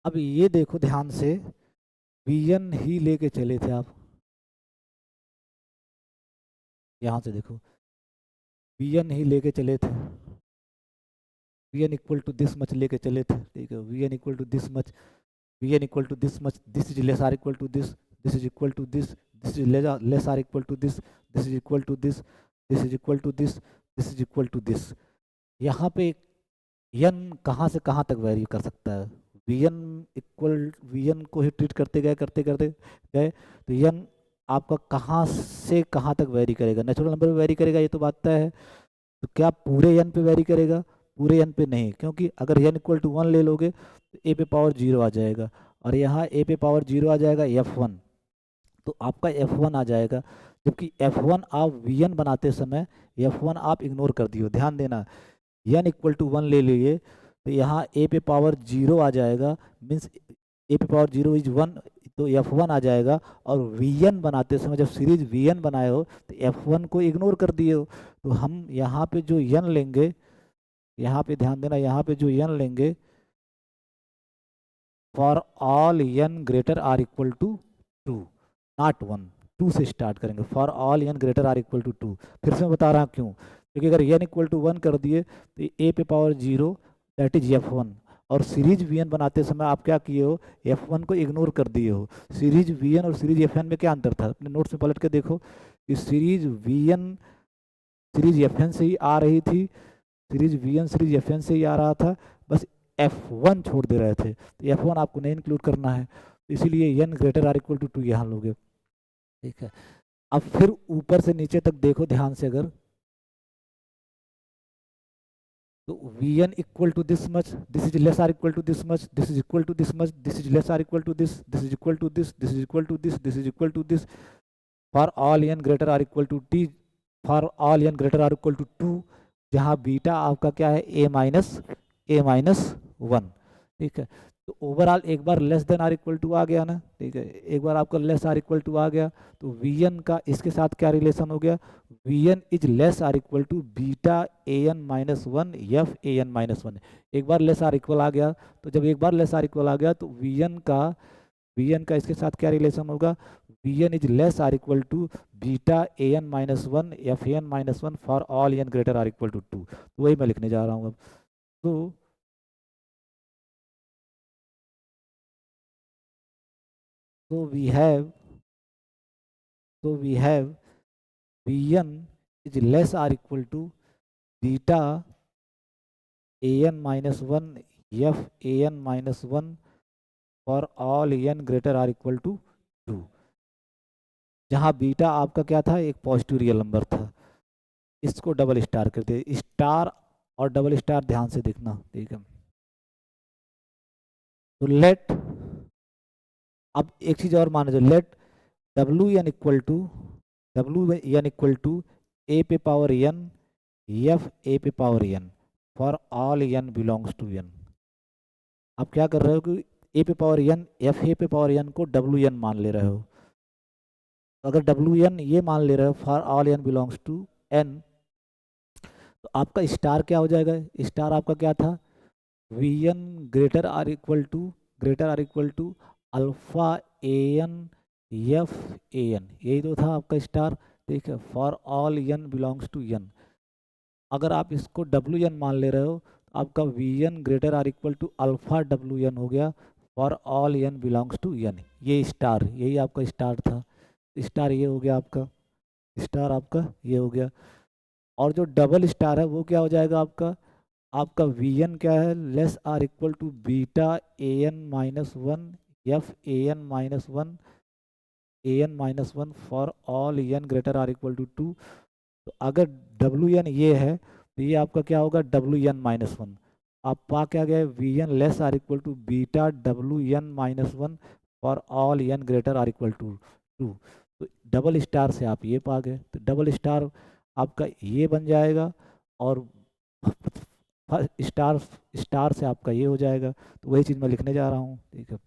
अब ये देखो ध्यान से, वी एन ही लेके चले थे आप, यहाँ से देखो वी एन ही लेके चले थे, V N equal to this much लेके चले थे, ठीक है। V N equal to this much, v N equal to this much, this is less or equal to this, this is equal to this, this is less or equal to this, this is equal to this, this is equal to this, this is equal to this. यहाँ पे यन कहाँ से कहाँ तक vary कर सकता है? V N equal, v n को ही ट्रीट करते गए करते करते गए, तो यन आपका कहाँ से कहाँ तक वैरी करेगा? नेचुरल नंबर पे वैरी करेगा, ये तो बात तय है। तो क्या पूरे एन पे वैरी करेगा? पूरे एन पे नहीं, क्योंकि अगर एन इक्वल टू वन ले लोगे तो ए पे पावर जीरो आ जाएगा, और यहाँ ए पे पावर जीरो आ जाएगा एफ वन, तो आपका एफ वन आ जाएगा। जबकि एफ वन आप वी एन बनाते समय एफ वन आप इग्नोर कर दियो, ध्यान देना। एन इक्वल टू वन ले लिए तो यहाँ ए पे पावर जीरो आ जाएगा, मीन्स ए पे पावर जीरो इज वन, तो एफ वन आ जाएगा। और वी एन बनाते समय जब सीरीज वी एन बनाए हो तो एफ वन को इग्नोर कर दिए हो, तो हम यहाँ पे जो एन लेंगे, यहाँ पे ध्यान देना, यहाँ पे जो एन लेंगे, for all n greater or equal to two, not one, two से स्टार्ट करेंगे, for all n greater or equal to two. फिर से मैं बता रहा हूँ क्यों, क्योंकि अगर एन इक्वल टू वन कर दिए तो ए पे power zero that is F one, और सीरीज वी एन बनाते समय आप क्या किए हो? एफ वन को इग्नोर कर दिए हो। सीरीज वी एन और सीरीज एफ एन में क्या अंतर था? अपने नोट्स में पलट के देखो कि series v n series F N से ही आ रही थी, series v n series F N से ही आ रहा था, बस एफ वन छोड़ दे रहे थे, तो एफ वन आपको नहीं इंक्लूड करना है, तो इसीलिए n greater or equal to two यहाँ लोगे, ठीक है। अब फिर ऊपर से नीचे तक देखो ध्यान से, अगर तो v N equal to this much, this is less or equal to this much, this is equal to this much, this is less or equal to this, this is equal to this, this is equal to this, this is equal to this, for all n greater or equal to t, for all n greater or equal to two, जहाँ beta आपका क्या है? ए minus one, ठीक है। तो overall एक बार less than or equal to आ गया ना, ठीक है, एक बार आपका लेस आर इक्वल टू आ गया, तो वी एन का इसके साथ क्या रिलेशन हो गया? V N is less or equal to beta a N minus one, F A N minus one. एक बार लेस आर इक्वल आ गया, तो जब एक बार लेस आर इक्वल आ गया तो वी एन का इसके साथ क्या रिलेशन होगा? V N is less or equal to beta a N minus one, F A N minus one, for all n greater or equal to two. तो वही मैं लिखने जा रहा हूँ अब। तो so we have so we have Vn is less or equal to beta an minus 1 f an minus 1 for all n greater or equal to 2, जहाँ बीटा आपका क्या था, एक पॉजिटिव रियल नंबर था। इसको डबल स्टार करते, star और double star ध्यान से देखना, ठीक है। तो लेट, अब एक चीज और मान लो, let W N equal to, W N equal to ए पे पावर एन एफ ए पे power N for all N belongs to N. आप क्या कर रहे हो कि ए पे पावर एन एफ ए पे पावर एन को डब्ल्यू एन मान ले रहे हो। अगर डब्ल्यू एन ये मान ले रहे हो for all N belongs to n, तो आपका स्टार क्या हो जाएगा, स्टार आपका क्या था, v N greater or equal to, greater or equal to alpha a N F A n, यही तो था आपका स्टार, ठीक है, for all N belongs to n. अगर आप इसको डब्ल्यू एन मान ले रहे हो, तो आपका v N greater or equal to alpha W n हो गया for all N belongs to n. ये स्टार, यही आपका स्टार था, स्टार ये हो गया आपका, स्टार आपका ये हो गया। और जो डबल स्टार है वो क्या हो जाएगा आपका, आपका वी एन क्या है, less or equal to beta a N minus one F A N minus one a N minus one for all n greater or equal to two. तो अगर डब्ल्यू एन ये है, तो ये आपका क्या होगा, डब्ल्यू एन माइनस वन। आप पा क्या गए, v n less or equal to beta डब्ल्यू n minus one for all n greater or equal to two. तो डबल स्टार से आप ये पा गए, तो डबल स्टार आपका ये बन जाएगा, और स्टार, स्टार से आपका ये हो जाएगा। तो वही चीज़ मैं लिखने जा रहा हूँ, ठीक है।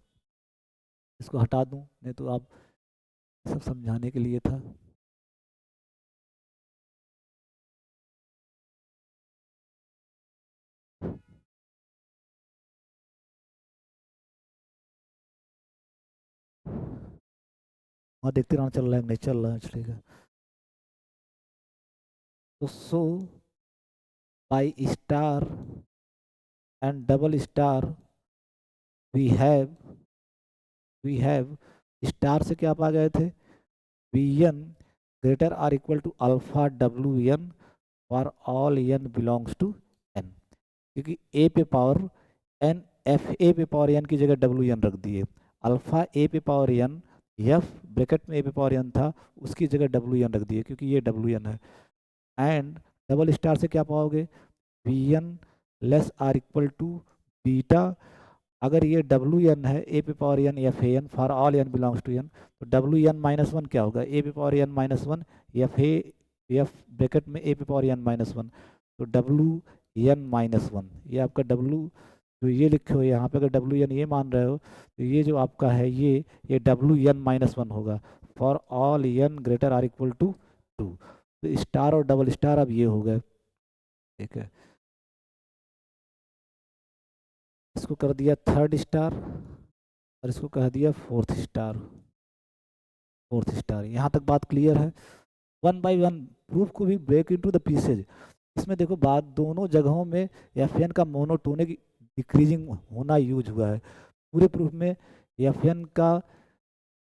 इसको हटा दूँ, नहीं तो आप सब समझाने के लिए था। वहाँ देखते रहना चल रहा है नहीं चल रहा है, चलेगा। तो so by star and double star we have star से क्या पा गए थे, V N greater or equal to alpha W N for all N belongs to N. क्योंकि ए पे पावर एन, एफ ए पे पावर एन की जगह डब्ल्यू एन रख दिए, अल्फा ए पे पावर एन एफ ब्रैकेट में ए पे पावर एन था, उसकी जगह डब्ल्यू एन रख दिए क्योंकि ये डब्ल्यू एन है। एंड डबल स्टार से क्या पाओगे, v n less or equal to beta, अगर ये डब्ल्यू एन है ए पे power N F A N for all N belongs to n, तो डब्ल्यू एन माइनस वन क्या होगा, ए पे power N minus one F a f bracket में ए पे पावर एन माइनस वन, तो डब्ल्यू एन माइनस वन, ये आपका डब्ल्यू जो ये लिखे हो यहाँ पे, अगर डब्ल्यू एन ये मान रहे हो, तो ये जो आपका है ये डब्ल्यू एन माइनस वन होगा for all n greater or equal to two. तो स्टार और डबल स्टार अब ये हो गए, ठीक है। इसको कर दिया थर्ड स्टार, और इसको कह दिया फोर्थ स्टार, फोर्थ स्टार। यहाँ तक बात क्लियर है। वन बाय वन प्रूफ को भी ब्रेक इनटू द पीसेज। इसमें देखो बात, दोनों जगहों में एफ एन का मोनोटोनिक डिक्रीजिंग होना यूज हुआ है। पूरे प्रूफ में एफ एन का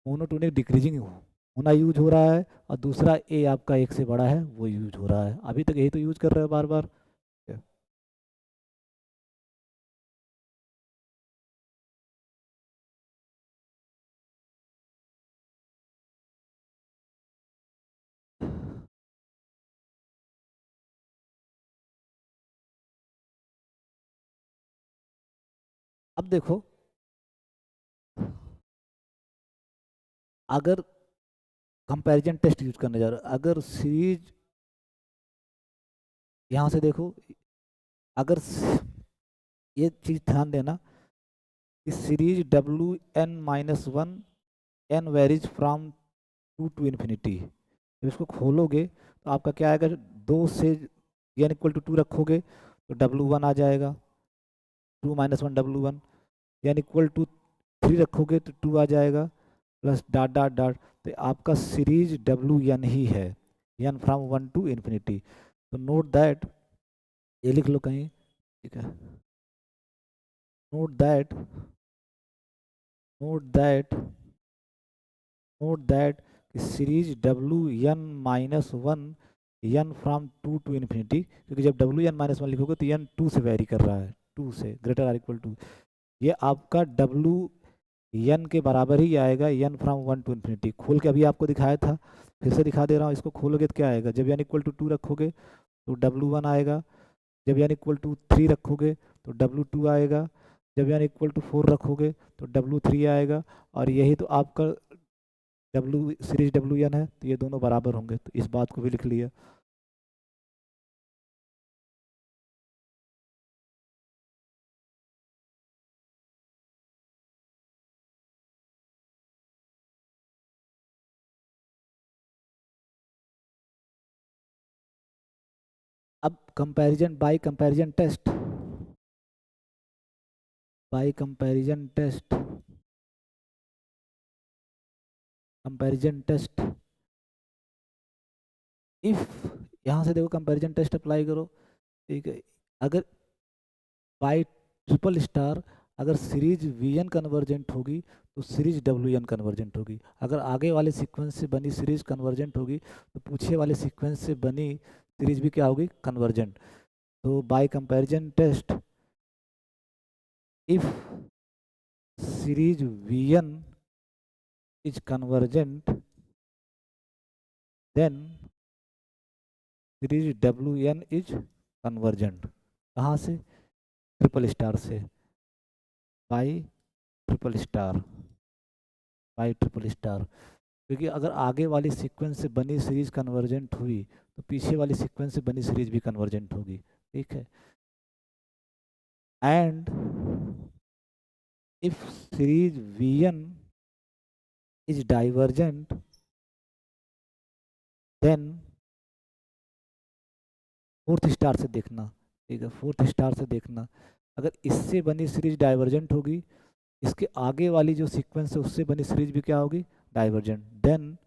मोनोटोनिक डिक्रीजिंग होना यूज हो रहा है, और दूसरा ए आपका एक से बड़ा है वो यूज हो रहा है। अभी तक यही तो यूज कर रहे हो बार बार। अब देखो, अगर कंपैरिजन टेस्ट यूज करने जा रहे हो, अगर सीरीज, यहाँ से देखो, अगर ये चीज ध्यान देना कि सीरीज डब्ल्यू n minus one n varies from two to infinity, जब इसको खोलोगे तो आपका क्या आएगा, दो से एन इक्वल टू टू रखोगे तो डब्ल्यू वन आ जाएगा, टू माइनस वन डब्ल्यू one, n equal to three रखोगे तो टू आ जाएगा, प्लस डॉट डॉट डॉट, तो आपका सीरीज डब्ल्यू एन ही है, n from one to infinity. तो नोट दैट, ये लिख लो कहीं, ठीक है, note that, note that, note that series डब्ल्यू n minus one n from 2 to infinity, क्योंकि जब डब्ल्यू एन माइनस वन लिखोगे तो एन 2 से वेरी कर रहा है, 2 से ग्रेटर आर इक्वल टू, ये आपका डब्ल्यू एन के बराबर ही आएगा, एन फ्रॉम 1 टू इन्फिनिटी। खोल के अभी आपको दिखाया था, फिर से दिखा दे रहा हूँ, इसको खोलोगे तो क्या आएगा, जब एन इक्वल टू 2 रखोगे तो डब्ल्यू वन आएगा, जब एन इक्वल टू 3 रखोगे तो डब्ल्यू टू आएगा, जब एन इक्वल टू 4 रखोगे तो डब्ल्यू थ्री आएगा, और यही तो आपका डब्ल्यू सीरीज डब्ल्यू एन है, तो ये दोनों बराबर होंगे, तो इस बात को भी लिख लिया। अब comparison by comparison test, by comparison test, comparison test if, यहाँ से देखो कंपैरिजन टेस्ट अप्लाई करो, ठीक है। अगर बाय ट्रिपल स्टार अगर सीरीज वी एन कन्वर्जेंट होगी तो सीरीज डब्ल्यू एन कन्वर्जेंट होगी, अगर आगे वाले सीक्वेंस से बनी सीरीज कन्वर्जेंट होगी तो पीछे वाले सीक्वेंस से बनी सीरीज भी क्या होगी, कन्वर्जेंट। तो by comparison test if series v N is convergent then series डब्ल्यू एन इज कन्वर्जेंट। कहाँ से, ट्रिपल स्टार से, by triple star, by triple star, क्योंकि अगर आगे वाली सीक्वेंस से बनी सीरीज कन्वर्जेंट हुई तो पीछे वाली सीक्वेंस से बनी सीरीज भी कन्वर्जेंट होगी, ठीक है। And if series v N is divergent then, fourth star से देखना, ठीक है, फोर्थ स्टार से देखना, अगर इससे बनी सीरीज डाइवर्जेंट होगी, इसके आगे वाली जो सीक्वेंस है उससे बनी सीरीज भी क्या होगी, डाइवर्जेंट, देन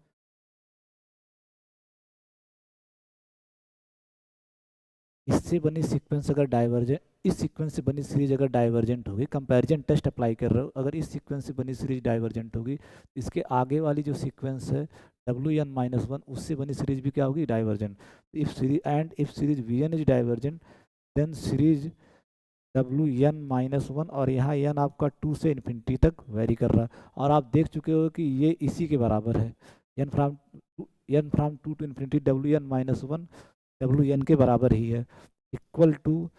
इससे बनी सीक्वेंस अगर डाइवर्जेंट, इस सीक्वेंस से बनी सीरीज अगर डाइवर्जेंट होगी, कंपैरिजन टेस्ट अप्लाई कर रहे हो, अगर इस सीक्वेंस से बनी सीरीज डाइवर्जेंट होगी तो इसके आगे वाली जो सीक्वेंस है डब्ल्यू एन माइनस वन उससे बनी सीरीज भी क्या होगी, divergent. If series and if series v N is divergent then series डब्ल्यू एन माइनस वन, और यहाँ एन आपका 2 से इन्फिनिटी तक वेरी कर रहा है, और आप देख चुके हो कि ये इसी के बराबर है, N from 2 to infinity W n minus one W N के बराबर ही है, इक्वल टू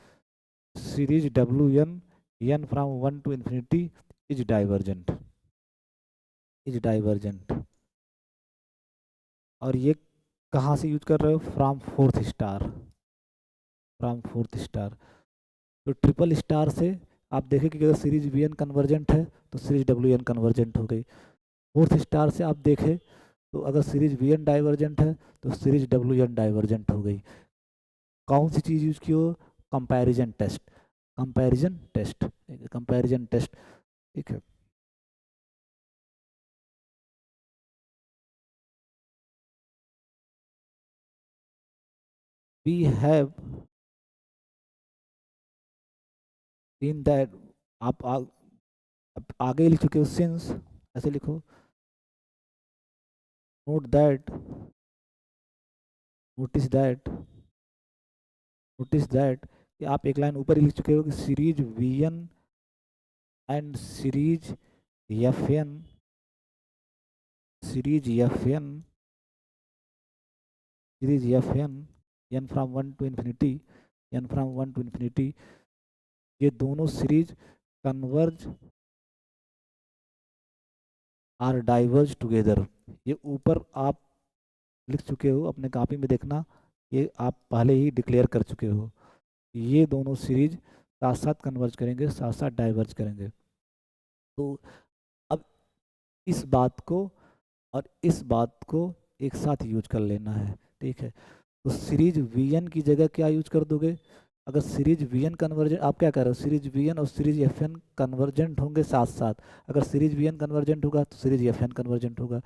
सीरीज डब्ल्यू N, N from 1 to infinity is divergent, is divergent. और ये कहाँ से यूज कर रहे हो, from fourth star, from fourth star. तो ट्रिपल स्टार से आप देखें कि अगर सीरीज वी एन कन्वर्जेंट है तो सीरीज डब्ल्यू एन कन्वर्जेंट हो गई, फोर्थ स्टार से आप देखें तो अगर सीरीज वी एन डाइवर्जेंट है तो सीरीज डब्ल्यू एन डाइवर्जेंट हो गई। कौन सी चीज़ यूज की हो, comparison test, comparison test, comparison test, ठीक है। वी हैव इन दैट, आप आगे लिख चुके हो, सिंस ऐसे लिखो, note that, notice that, notice that कि आप एक लाइन ऊपर ही लिख चुके हो कि series v n and series F N, series F N, series F n, N from one to infinity, n from one to infinity, ये दोनों series converge or diverge together. ये ऊपर आप लिख चुके हो, अपने कॉपी में देखना, ये आप पहले ही डिक्लेयर कर चुके हो, ये दोनों सीरीज साथ साथ कन्वर्ज करेंगे, साथ साथ डाइवर्ज करेंगे। तो अब इस बात को और इस बात को एक साथ यूज कर लेना है, ठीक है। तो सीरीज वी एन की जगह क्या यूज कर दोगे, अगर सीरीज वी एन कन्वर्जेंट, आप क्या कर रहे हो, सीरीज वी एन और सीरीज एफ एन कन्वर्जेंट होंगे साथ साथ, अगर सीरीज वी एन कन्वर्जेंट होगा तो सीरीज एफ एन कन्वर्जेंट होगा,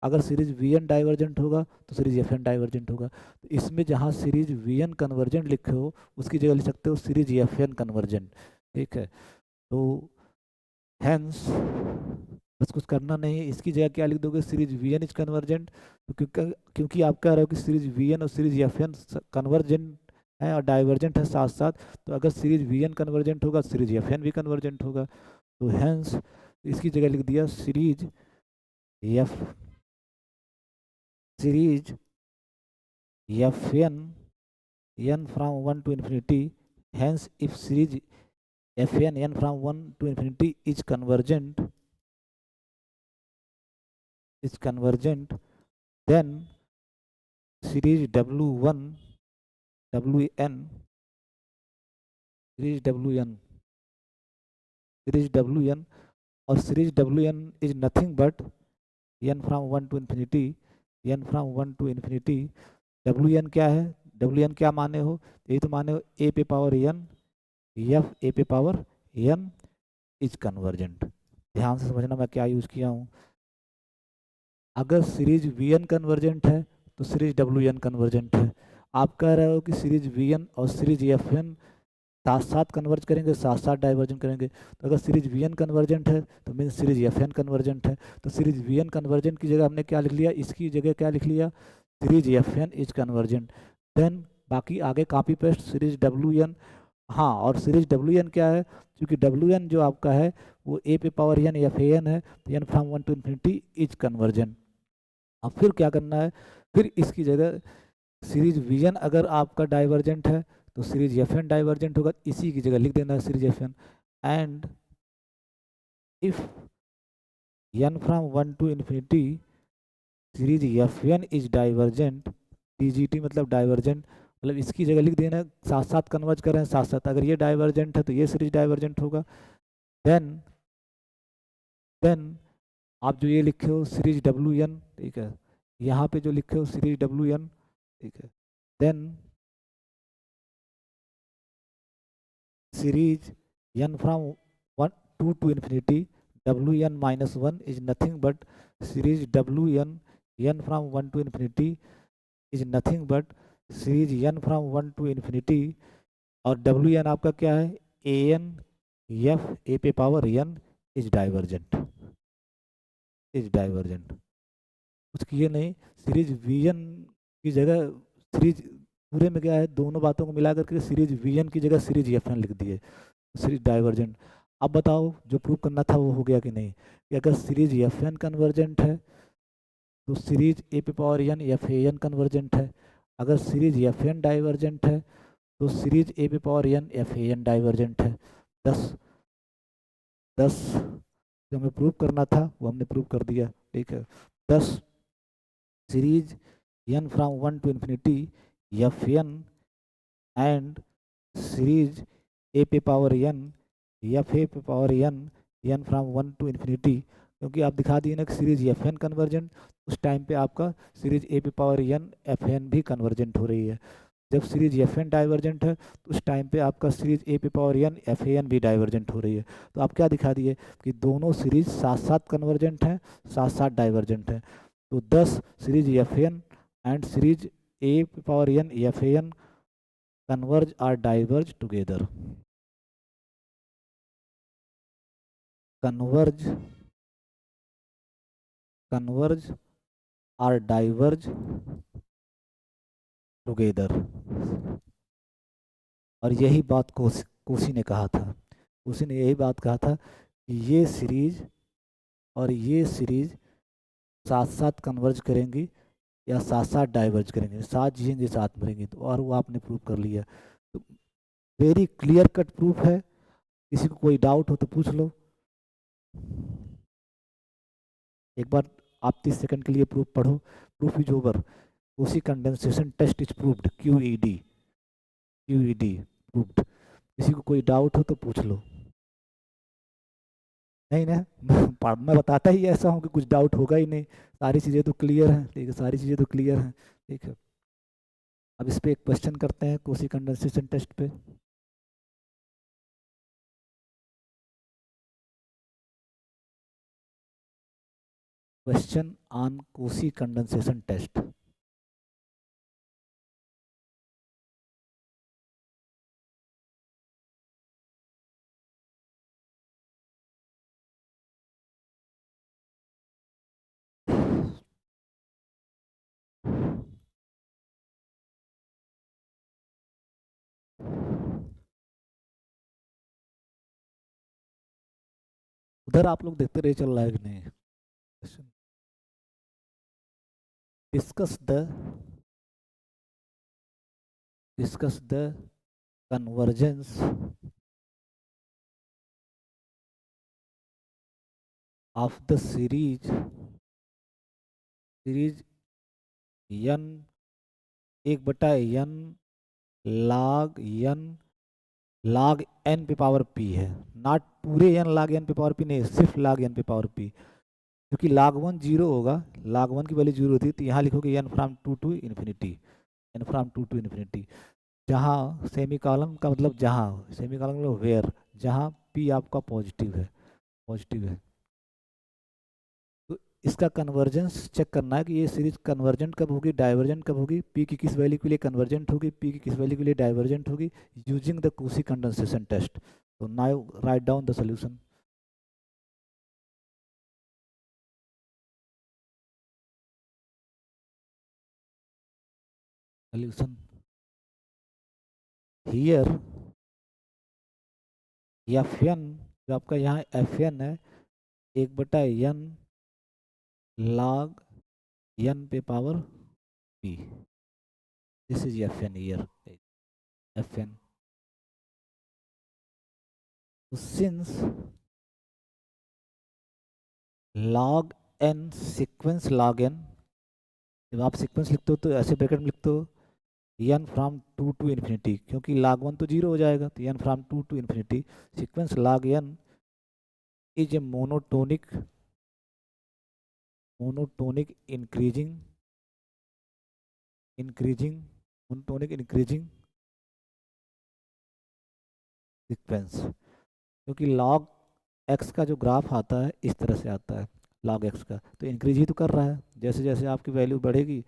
अगर सीरीज वी एन डाइवर्जेंट होगा तो सीरीज एफ एन डाइवर्जेंट होगा। तो इसमें जहाँ सीरीज वी एन कन्वर्जेंट लिखे हो उसकी जगह लिख सकते हो सीरीज एफ एन कन्वर्जेंट, ठीक है। तो हैंस बस कुछ करना नहीं है। इसकी जगह क्या लिख दोगे, series v N is convergent. तो क्योंकि आप कह रहे हो कि सीरीज वी एन और सीरीज एफ एन कन्वर्जेंट है और डाइवर्जेंट है साथ साथ, तो अगर सीरीज वी एन कन्वर्जेंट होगा सीरीज एफ एन भी कन्वर्जेंट होगा। तो हेंस इसकी जगह लिख दिया f series F N from one to infinity. Hence if series F N from one to infinity is convergent, then series W1 WN series WN series WN और series WN is nothing but n from 1 to infinity n from 1 to infinity। WN क्या है, WN क्या माने हो, यही तो माने हो a पे पावर n f a पे पावर n इज कन्वर्जेंट। ध्यान से समझना मैं क्या यूज किया हूँ। अगर सीरीज वी एन कन्वर्जेंट है तो सीरीज डब्ल्यू एन कन्वर्जेंट है। आप कह रहे हो कि सीरीज वी एन और सीरीज एफ एन साथ साथ कन्वर्ज करेंगे, साथ साथ डाइवर्जन करेंगे। तो अगर सीरीज वी एन कन्वर्जेंट है तो mean series F n convergent है। तो सीरीज वी एन कन्वर्जेंट की जगह हमने क्या लिख लिया, इसकी जगह क्या लिख लिया, series F n is convergent. Then बाकी आगे कॉपी पेस्ट सीरीज डब्ल्यू एन। हाँ, और सीरीज डब्ल्यू एन क्या है, क्योंकि डब्ल्यू एन जो आपका है वो ए पे power N F A n है, तो n from one to infinity is convergent. अब फिर क्या करना है, फिर इसकी जगह सीरीज वीएन अगर आपका डाइवर्जेंट है तो सीरीज एफ एन डाइवर्जेंट होगा, इसी की जगह लिख देना है series F N. And if n from one to infinity series F n is divergent, डीजीटी मतलब डाइवर्जेंट, मतलब इसकी जगह लिख देना, साथ साथ कन्वर्ज कर रहे हैं साथ साथ, अगर ये डाइवर्जेंट है तो ये सीरीज डाइवर्जेंट होगा। देन देन आप जो ये लिखे हो सीरीज डब्ल्यू एन, ठीक है, यहाँ पे जो लिखे हो सीरीज डब्ल्यू एन, ठीक है, then series n from 1 2 to infinity wn minus 1 is nothing but series wn n from 1 to infinity is nothing but series n from 1 to infinity। और wn आपका क्या है, an f a पे power n is divergent. कुछ किए नहीं, series VN की जगह सीरीज पूरे में क्या है, दोनों बातों को मिला करके सीरीज वीएन की जगह सीरीज एफएन लिख दिए, सीरीज डाइवर्जेंट। अब बताओ जो प्रूव करना था वो हो गया कि नहीं, कि अगर सीरीज एफ एन कन्वर्जेंट है तो सीरीज ए पे power N F A n convergent है। अगर सीरीज एफ एन डाइवर्जेंट है तो सीरीज ए पे power N F A n divergent है। 10 10 जो हमें प्रूव करना था वो हमने प्रूव कर दिया, ठीक है। 10 series n from 1 to infinity f N and series ए पे पावर एन एफ ए पे power n N from 1 to infinity. क्योंकि आप दिखा दिए ना कि सीरीज एफ एन कन्वर्जेंट, उस टाइम पे आपका सीरीज ए पे पावर एन एफ एन भी कन्वर्जेंट हो रही है। जब सीरीज एफ एन डाइवर्जेंट है तो उस टाइम पे आपका सीरीज ए पे power N F A n भी डाइवर्जेंट हो रही है। तो आप क्या दिखा दिए कि दोनों सीरीज साथ साथ कन्वर्जेंट हैं, साथ साथ डाइवर्जेंट हैं। तो 10 series F N and series ए पे power N F A N converge or diverge together, converge converge or diverge together। और यही बात कोसी ने कहा था, कोसी ने यही बात कहा था कि ये सीरीज और ये सीरीज साथ साथ कन्वर्ज करेंगी या साथ साथ डाइवर्ज करेंगे, साथ जिएंगे साथ मरेंगे। तो और वो आपने प्रूव कर लिया। तो वेरी क्लियर कट प्रूफ है, किसी को कोई डाउट हो तो पूछ लो एक बार। आप 30 सेकंड के लिए प्रूफ पढ़ो। Proof is over, Cauchy condensation test is proved, QED proved. किसी को कोई डाउट हो तो पूछ लो। नहीं ना, मैं बताता ही ऐसा हूँ कि कुछ डाउट होगा ही नहीं, सारी चीज़ें तो क्लियर हैं, ठीक है, सारी चीज़ें तो क्लियर हैं, ठीक है। अब इस पे एक क्वेश्चन करते हैं कोसी कंडेंसेशन टेस्ट पे। Question on Cauchy condensation test. इधर आप लोग देखते रहे चल रहा है कि नहीं। Discuss the convergence of the series n 1/n log n पे पावर p है, नॉट पूरे n log n पे पावर p नहीं, सिर्फ log n पे पावर p, क्योंकि log 1 जीरो होगा, log 1 की वैल्यू जीरो होती है, तो यहाँ लिखोगे n from two to infinity, जहाँ सेमी कॉलम का मतलब जहाँ, सेमी कॉलम मतलब वेयर, जहाँ p आपका पॉजिटिव है। तो इसका कन्वर्जेंस चेक करना है कि ये सीरीज कन्वर्जेंट कब होगी, डाइवर्जेंट कब होगी, p की किस वैल्यू के लिए कन्वर्जेंट होगी, p की किस वैल्यू के लिए डाइवर्जेंट होगी, यूजिंग द कूसी कंडेंसेशन टेस्ट। तो now write down the solution. Solution here Fn जो आपका यहाँ Fn है 1/n log n पे power p, this is Fn here, Fn। Since log n sequence log n, जब आप सीक्वेंस लिखते हो तो ऐसे ब्रैकेट में लिखते हो n from two to infinity, क्योंकि log 1 तो जीरो हो जाएगा, तो n from two to infinity, sequence log n is a monotonic increasing sequence, क्योंकि log x का जो ग्राफ आता है इस तरह से आता है, log x का तो इंक्रीज ही तो कर रहा है, जैसे जैसे आपकी वैल्यू बढ़ेगी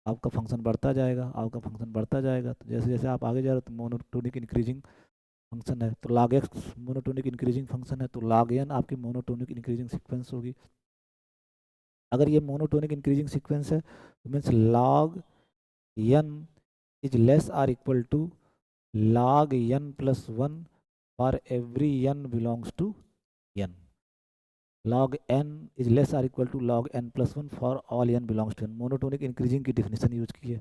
आपका फंक्शन बढ़ता जाएगा, तो जैसे जैसे आप आगे जा रहे हो तो मोनोटोनिक इंक्रीजिंग फंक्शन है, तो log x monotonic increasing function है, तो log n आपकी मोनोटोनिक इंक्रीजिंग सीक्वेंस होगी। अगर ये मोनोटोनिक इंक्रीजिंग सीक्वेंस है तो means log n is less or equal to log n plus one for every n belongs to n, log n is less or equal to log n plus one for all n belongs to n, monotonic increasing की definition use की है।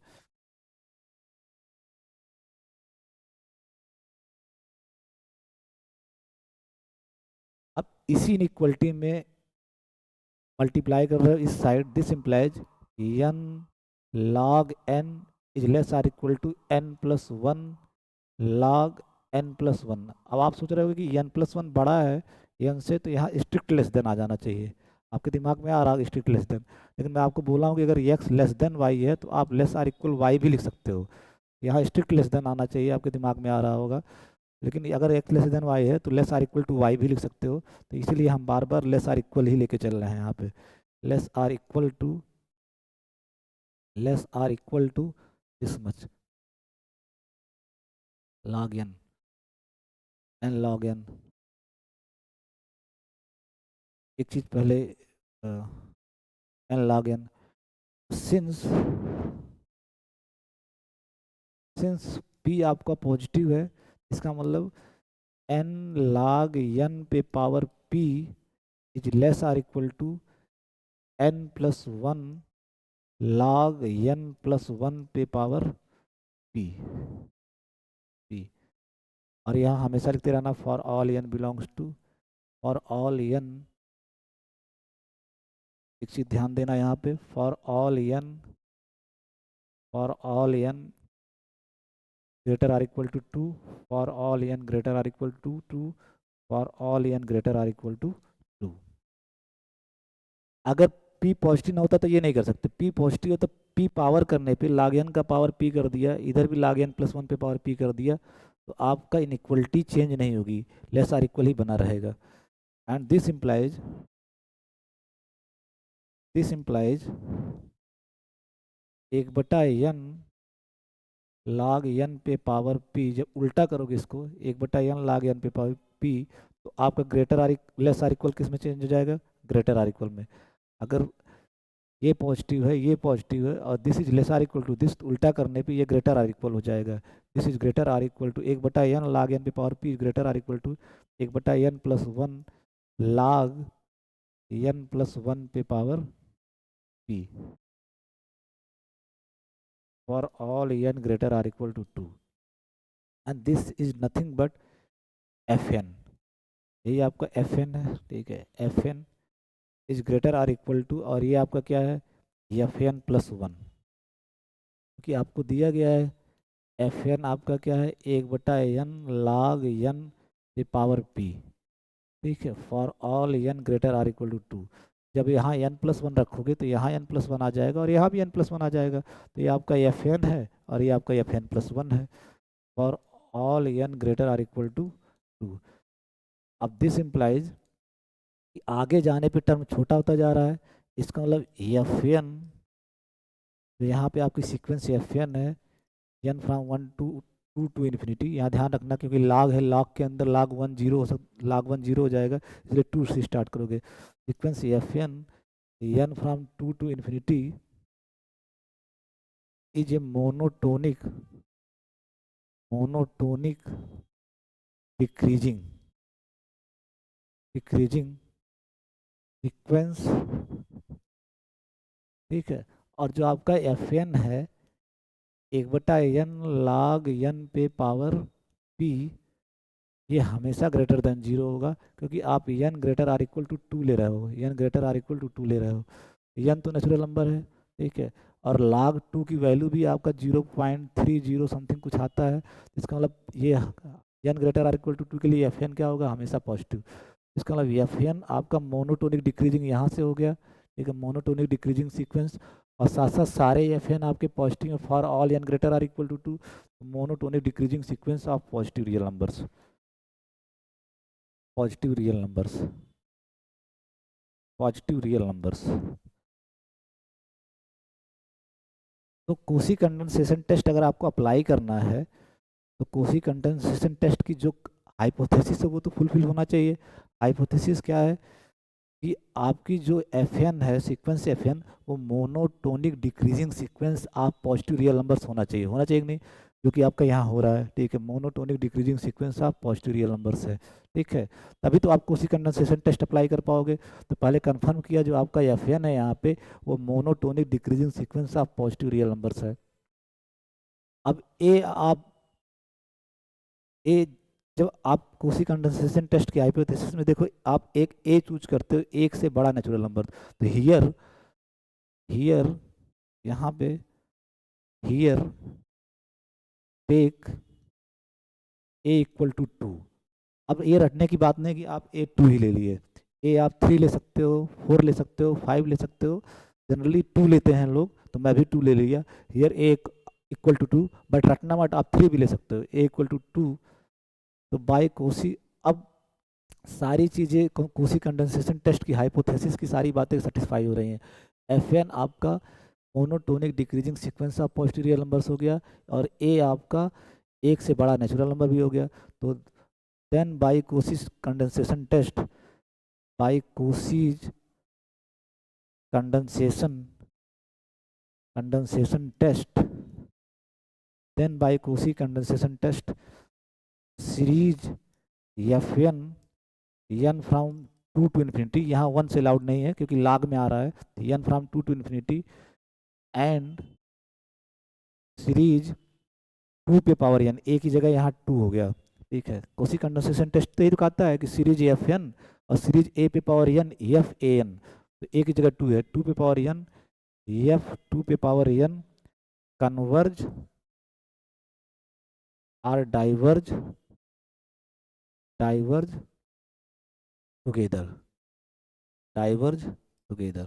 अब इसी inequality में multiply कर रहे हो इस side, this implies n log n is less or equal to n plus one log n plus one. अब आप सोच रहे हो कि n प्लस वन बड़ा है n से, तो यहाँ स्ट्रिक्ट लेस देन आ जाना चाहिए, आपके दिमाग में आ रहा है स्ट्रिक्ट लेस देन, लेकिन मैं आपको बोला हूँ कि अगर x लेस देन y है तो आप लेस आर इक्वल y भी लिख सकते हो, यहाँ स्ट्रिक्ट लेस देन आना चाहिए, आपके दिमाग में आ रहा होगा, लेकिन अगर x लेस देन y है तो less or equal to y भी लिख सकते हो, तो इसीलिए हम बार बार लेस आर इक्वल ही लेके चल रहे हैं यहाँ पे, less or equal to this much log n log n। एक चीज पहले n log n, since p आपका पॉजिटिव है, इसका मतलब n log n पे power p is less or equal to n plus one log n plus one पे power p। और यहाँ हमेशा लिखते रहना for all n belongs to, for all n, एक चीज ध्यान देना यहाँ पे, for all n greater or equal to 2, for all n greater or equal to 2, for all n greater or equal to 2। अगर p पॉजिटिव ना होता तो ये नहीं कर सकते, p पॉजिटिव हो तो p पावर करने पे log n का पावर p कर दिया, इधर भी log n प्लस वन पे पावर p कर दिया, तो आपका इनइक्वलिटी चेंज नहीं होगी, लेस आर इक्वल ही बना रहेगा। एंड दिस इम्प्लाइज एक बटा n log n पे पावर p, जब उल्टा करोगे इसको 1/n log n पे पावर p, तो आपका greater or less or equal किस में चेंज हो जाएगा, ग्रेटर आर इक्वल में। अगर ये पॉजिटिव है और this is less or equal to this, उल्टा करने पे ये ग्रेटर आर इक्वल हो जाएगा, this is greater or equal to 1/n log n पे power p greater or equal to 1/n plus one log n plus 1 पे power p for all n greater or equal to 2, and this is nothing but fn. यही आपका fn है, ठीक है। fn is greater or equal to, और ये आपका क्या है, fn प्लस 1, क्योंकि आपको दिया गया है fn आपका क्या है, 1/n log n पे पावर p, ठीक है, for all n greater or equal to 2। जब यहाँ n प्लस 1 रखोगे तो यहाँ n प्लस 1 आ जाएगा और यहाँ भी n प्लस 1 आ जाएगा, तो ये आपका fn है और ये आपका fn प्लस 1 है for all n greater or equal to 2। अब दिस इम्प्लाइज कि आगे जाने पे टर्म छोटा होता जा रहा है, इसका मतलब fn, तो यहाँ पे आपकी सीक्वेंस fn है n फ्रॉम 1 टू इन्फिनिटी। यहाँ ध्यान रखना क्योंकि लॉग है, लॉग के अंदर लॉग 1 जीरो हो लॉग 1 जीरो हो जाएगा, इसलिए 2 से स्टार्ट करोगे। Sequence fn n from 2 to infinity is a monotonic decreasing decreasing sequence, ठीक है। और जो आपका fn है 1/n log n पे पावर p, ये हमेशा ग्रेटर देन जीरो होगा, क्योंकि आप n greater or equal to 2 ले रहे हो, n greater or equal to 2 ले रहे हो, n तो नेचुरल नंबर है, ठीक है। और log 2 की वैल्यू भी आपका 0.30 समथिंग कुछ आता है, इसका मतलब ये n greater or equal to 2 के लिए fn क्या होगा, हमेशा पॉजिटिव। इसका मतलब fn आपका मोनोटोनिक डिक्रीजिंग यहाँ से हो गया, ठीक है, मोनोटोनिक डिक्रीजिंग सीक्वेंस, और साथ साथ सारे fn आपके positive for all n greater or equal to 2, monotonic decreasing sequence of positive real numbers, positive real numbers, positive real numbers. तो कोसी कंडेंसेशन टेस्ट अगर आपको अप्लाई करना है, तो कोसी कंडेंसेशन टेस्ट की जो हाइपोथेसिस है वो तो फुलफिल होना चाहिए। हाइपोथेसिस क्या है कि आपकी जो एन है, सीक्वेंस एन, वो monotonic decreasing sequence of positive real numbers होना चाहिए कि नहीं, जो कि आपका यहाँ हो रहा है, ठीक है, monotonic decreasing sequence of positive real numbers है, ठीक है। तभी तो आप उसी कंडेंसेशन टेस्ट अप्लाई कर पाओगे। तो पहले कंफर्म किया जो आपका एन है यहाँ पे वो monotonic decreasing sequence of positive real numbers है। अब ए जब आप कोसी कंडेंसेशन टेस्ट की हाइपोथेसिस में देखो, आप एक ए चूज करते हो, एक से बड़ा नेचुरल नंबर, तो हियर हियर यहाँ पे here take a equal to 2। अब ये रटने की बात नहीं कि आप ए 2 ही ले लिए, ए आप 3 ले सकते हो, 4 ले सकते हो, 5 ले सकते हो, जनरली 2 लेते हैं लोग, तो मैं भी 2 ले लिया। Here A equal to 2, but रटना मत, आप 3 भी ले सकते हो, ए इक्वल टू 2। तो बाय कोसी, अब सारी चीज़ें कोसी कंडेंसेशन टेस्ट की हाइपोथेसिस की सारी बातें सेटिस्फाई हो रही हैं। एन आपका monotonic decreasing sequence of positive real numbers हो गया, और ए आपका एक से बड़ा नेचुरल नंबर भी हो गया। तो then by Cauchy's condensation test, by Cauchy's condensation condensation test, then by Cauchy condensation test series N N from 2 to infinity, यहाँ 1 से अलाउड नहीं है क्योंकि लाग में आ रहा है, n from 2 to infinity and series 2 पे पावर एन, ए की जगह यहाँ 2 हो गया, ठीक है। कोसी कंडेंसेशन टेस्ट तो ये दिखाता है कि सीरीज एफ एन और सीरीज ए पे power N F A N, तो ए की जगह 2 है, 2 पे पावर एन एफ 2 पे power N converge or diverge together, diverge together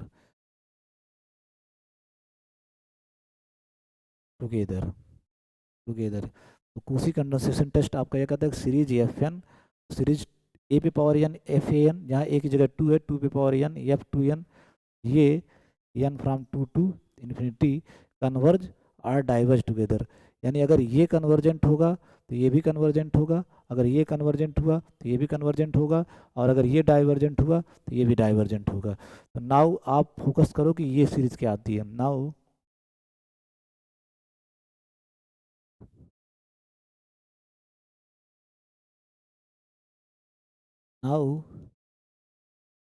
together together. तो कोसी कंडेंसेशन टेस्ट आपका ये कहता है सीरीज एफ एन, सीरीज ए पे power N F A N, जहाँ ए की जगह 2 है, 2 पे पावर एन एफ 2 एन, ये N from 2 to infinity converge or diverge together. यानी अगर ये कन्वर्जेंट होगा तो ये भी कन्वर्जेंट होगा, अगर ये कन्वर्जेंट हुआ तो ये भी कन्वर्जेंट होगा, और अगर ये डाइवर्जेंट हुआ तो ये भी डाइवर्जेंट होगा। तो नाउ आप फोकस करो कि ये सीरीज क्या आती है। नाउ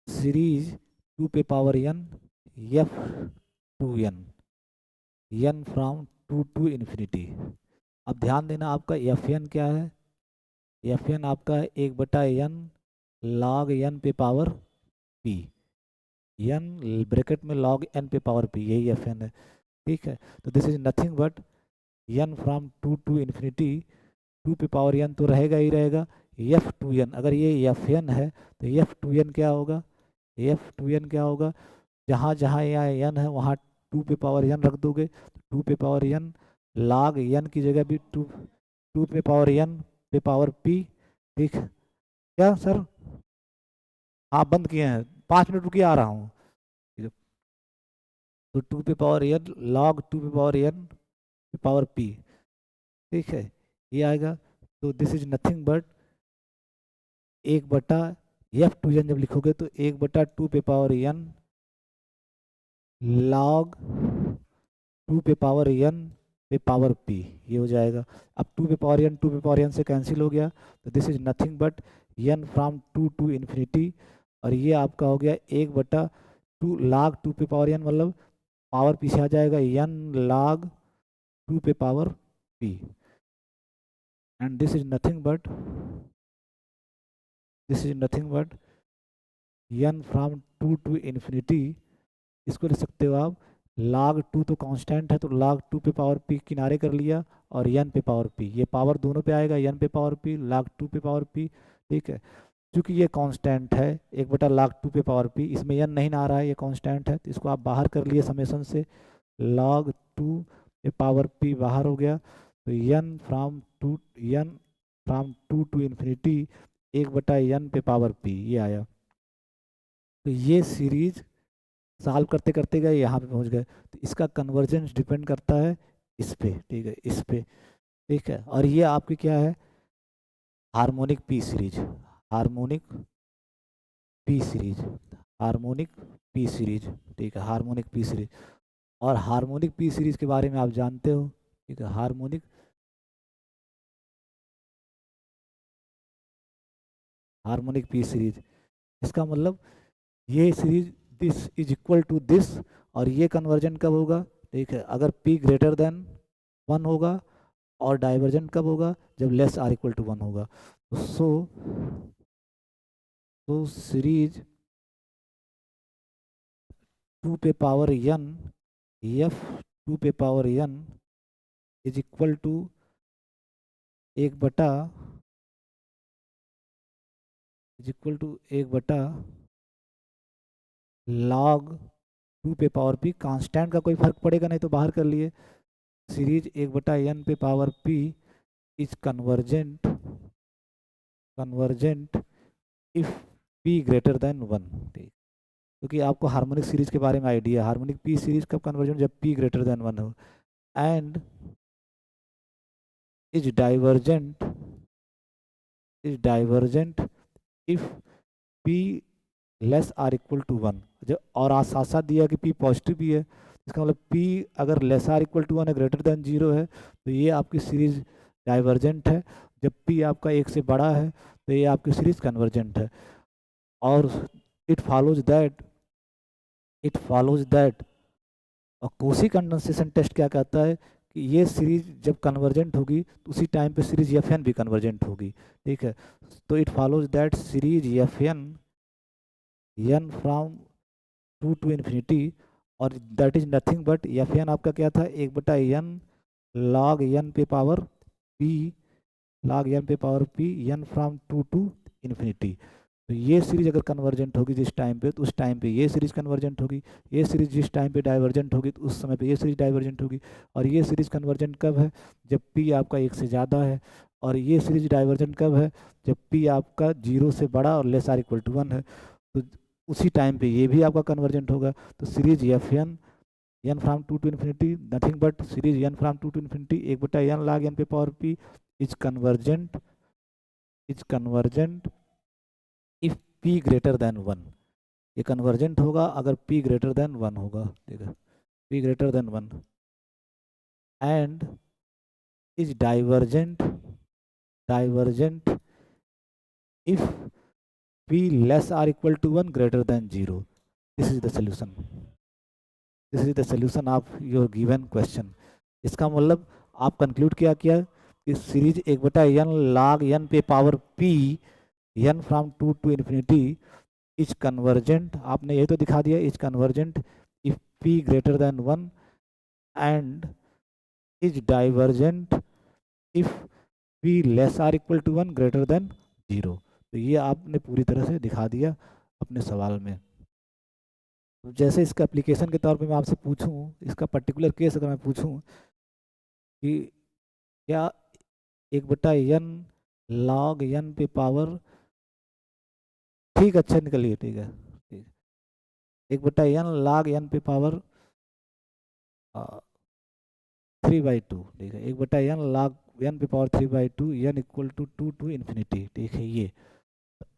सीरीज 2 पे power n f 2n n from 2 to infinity. अब ध्यान देना आपका एफ एन क्या है, एफ एन आपका है 1/n log n पे पावर p, n ब्रैकेट में log n पे पावर p, यही एफ एन है। ठीक है, तो this is nothing but n from 2 to infinity, 2 पे पावर n तो रहेगा ही रहेगा, एफ टू एन, अगर ये एफ एन है तो एफ टू एन क्या होगा, एफ टू एन क्या होगा, जहाँ जहाँ यहाँ एन है वहाँ 2 पे पावर एन रख दोगे, 2 पे पावर एन log n की जगह भी 2 पे पावर n पे पावर p। ठीक, क्या सर, आप बंद किए हैं, 5 मिनट रुकिए आ रहा हूँ। तो 2 पे पावर n log 2 पे पावर n पे पावर p, ठीक है, ये आएगा। तो this is nothing but 1/f2n, जब लिखोगे तो 1/2 पे पावर n log 2 पे पावर n पे पावर p, ये हो जाएगा। अब 2 पे पावर n 2 पे पावर n से कैंसिल हो गया, तो this is nothing but n from 2 to infinity, और ये आपका हो गया 1/2 log 2 पे पावर n, मतलब पावर पीछे आ जाएगा n log 2 पे power p, and this is nothing but n from 2 to infinity, इसको लिख सकते हो आप log 2, तो कांस्टेंट है तो log 2 पे पावर p किनारे कर लिया, और n पे पावर p, ये पावर दोनों पे आएगा, n पे पावर p log 2 पे पावर p। ठीक है, क्योंकि ये कांस्टेंट है 1/log 2 पे पावर p, इसमें n नहीं ना आ रहा है, ये कांस्टेंट है, तो इसको आप बाहर कर लिए समेसन से, log 2 पे पावर p बाहर हो गया, तो n from two to infinity 1/n पे पावर p, ये आया। तो ये सीरीज सॉल्व करते करते गए, यहाँ पे पहुँच गए, तो इसका कन्वर्जेंस डिपेंड करता है इस पे, ठीक है, इस पे। ठीक है, और ये आपकी क्या है, harmonic p series, harmonic p series, harmonic p series, ठीक है, हार्मोनिक पी सीरीज। और हार्मोनिक पी सीरीज के बारे में आप जानते हो, ठीक है, हार्मोनिक पी सीरीज, इसका मतलब ये series this is equal to this, और ये कन्वर्जन कब होगा, ठीक है, अगर p ग्रेटर देन 1 होगा, और डाइवर्जेंट कब होगा, जब लेस आर इक्वल टू 1 होगा। सो तो सीरीज 2 पे पावर n एफ 2 पे power n is equal to 1/, is equal to 1/, log 2 पे पावर p, कांस्टेंट का कोई फर्क पड़ेगा नहीं तो बाहर कर लिए, सीरीज 1/n पे power p is convergent if p greater than 1। ठीक, क्योंकि आपको हार्मोनिक सीरीज के बारे में आइडिया, हार्मोनिक पी सीरीज कब कन्वर्जेंट, जब p ग्रेटर देन 1 हो, and is divergent, if p less or equal to 1, जब और आज साथ साथ दिया कि p पॉजिटिव भी है, इसका मतलब p अगर लेस आर इक्वल टू 1 है, ग्रेटर देन 0 है, तो ये आपकी सीरीज डाइवर्जेंट है। जब p आपका 1 से बड़ा है तो ये आपकी सीरीज कन्वर्जेंट है। और इट फॉलोज दैट और कोशी कंडेंसेशन टेस्ट क्या कहता है कि ये सीरीज जब कन्वर्जेंट होगी तो उसी टाइम पे सीरीज एफ एन भी कन्वर्जेंट होगी। ठीक है, तो it follows that series F N from 2 to infinity, और that is nothing but F N आपका क्या था, 1/n log n पे पावर p, log n पे power p, n from 2 to infinity. तो ये सीरीज अगर कन्वर्जेंट होगी जिस टाइम पे, तो उस टाइम पे ये सीरीज कन्वर्जेंट होगी, ये सीरीज जिस टाइम पे डाइवर्जेंट होगी तो उस समय पे ये सीरीज डाइवर्जेंट होगी। और ये सीरीज कन्वर्जेंट कब है, जब p आपका 1 से ज़्यादा है, और ये सीरीज डाइवर्जेंट कब है, जब p आपका 0 से बड़ा और लेस आर इक्वल टू 1 है, तो उसी टाइम पे ये भी आपका कन्वर्जेंट होगा। तो series F n from 2 to infinity nothing but series n from 2 to infinity 1/n log n पे power p is convergent if p greater than 1। ये कन्वर्जेंट होगा अगर p ग्रेटर देन 1 होगा, ठीक है, p greater than 1, and is divergent if p less or equal to 1 greater than 0. This is the solution. This is the solution of your given question. इसका मतलब आप conclude क्या किया कि सीरीज 1/n log n पे power p n from 2 to infinity is convergent. आपने ये तो दिखा दिया is convergent if p greater than 1 and is divergent if p less or equal to 1 greater than 0. तो ये आपने पूरी तरह से दिखा दिया अपने सवाल में. तो जैसे इसका एप्लीकेशन के तौर पे मैं आपसे पूछूं, इसका पर्टिकुलर केस अगर मैं पूछूं कि क्या 1/n log n पे पावर, ठीक अच्छा निकलिए, ठीक है, ठीक, 1/n log n पे पावर 3/2, ठीक है, 1/n log n पे power 3/2 n equal to 2 to infinity. ठीक है ये.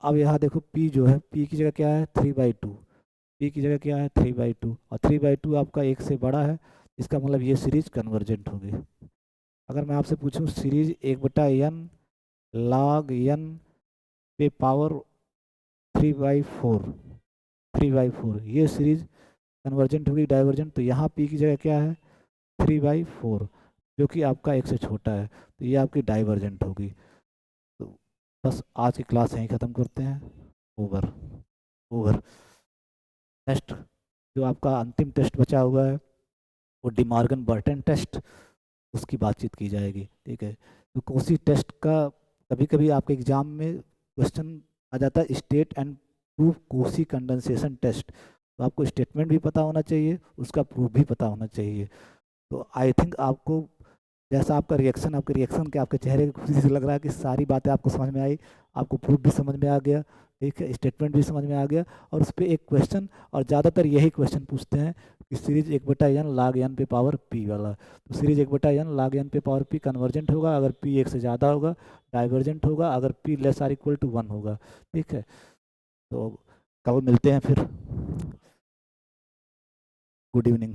अब यहाँ देखो p जो है, p की जगह क्या है 3/2, p की जगह क्या है 3/2 और 3/2 आपका 1 से बड़ा है. इसका मतलब ये सीरीज कन्वर्जेंट होगी. अगर मैं आपसे पूछूं सीरीज 1/n log n पे पावर 3/4 ये सीरीज कन्वर्जेंट होगी डाइवर्जेंट. तो यहाँ p की जगह क्या है 3/4 जो कि आपका 1 से छोटा है. तो ये आपकी डाइवर्जेंट होगी. तो बस आज की क्लास यहीं ख़त्म करते हैं. ओवर. ओवर. नेक्स्ट जो आपका अंतिम टेस्ट बचा हुआ है वो डिमॉर्गन बर्टन टेस्ट, उसकी बातचीत की जाएगी. ठीक है. तो कोसी टेस्ट का कभी कभी आपके एग्जाम में क्वेश्चन आ जाता है state and proof Cauchy condensation test. तो आपको स्टेटमेंट भी पता होना चाहिए, उसका प्रूफ भी पता होना चाहिए. तो आई थिंक आपको जैसा आपका रिएक्शन, आपके रिएक्शन के आपके चेहरे की खुशी से लग रहा है कि सारी बातें आपको समझ में आई, आपको प्रूफ भी समझ में आ गया, ठीक है, स्टेटमेंट भी समझ में आ गया. और उस पर एक क्वेश्चन, और ज़्यादातर यही क्वेश्चन पूछते हैं कि सीरीज 1/n log n पे पावर p वाला. तो सीरीज 1/n log n पे पावर p कन्वर्जेंट होगा अगर p 1 से ज़्यादा होगा, डाइवर्जेंट होगा अगर p less or equal to 1 होगा. ठीक है. तो कल मिलते हैं फिर. Good evening.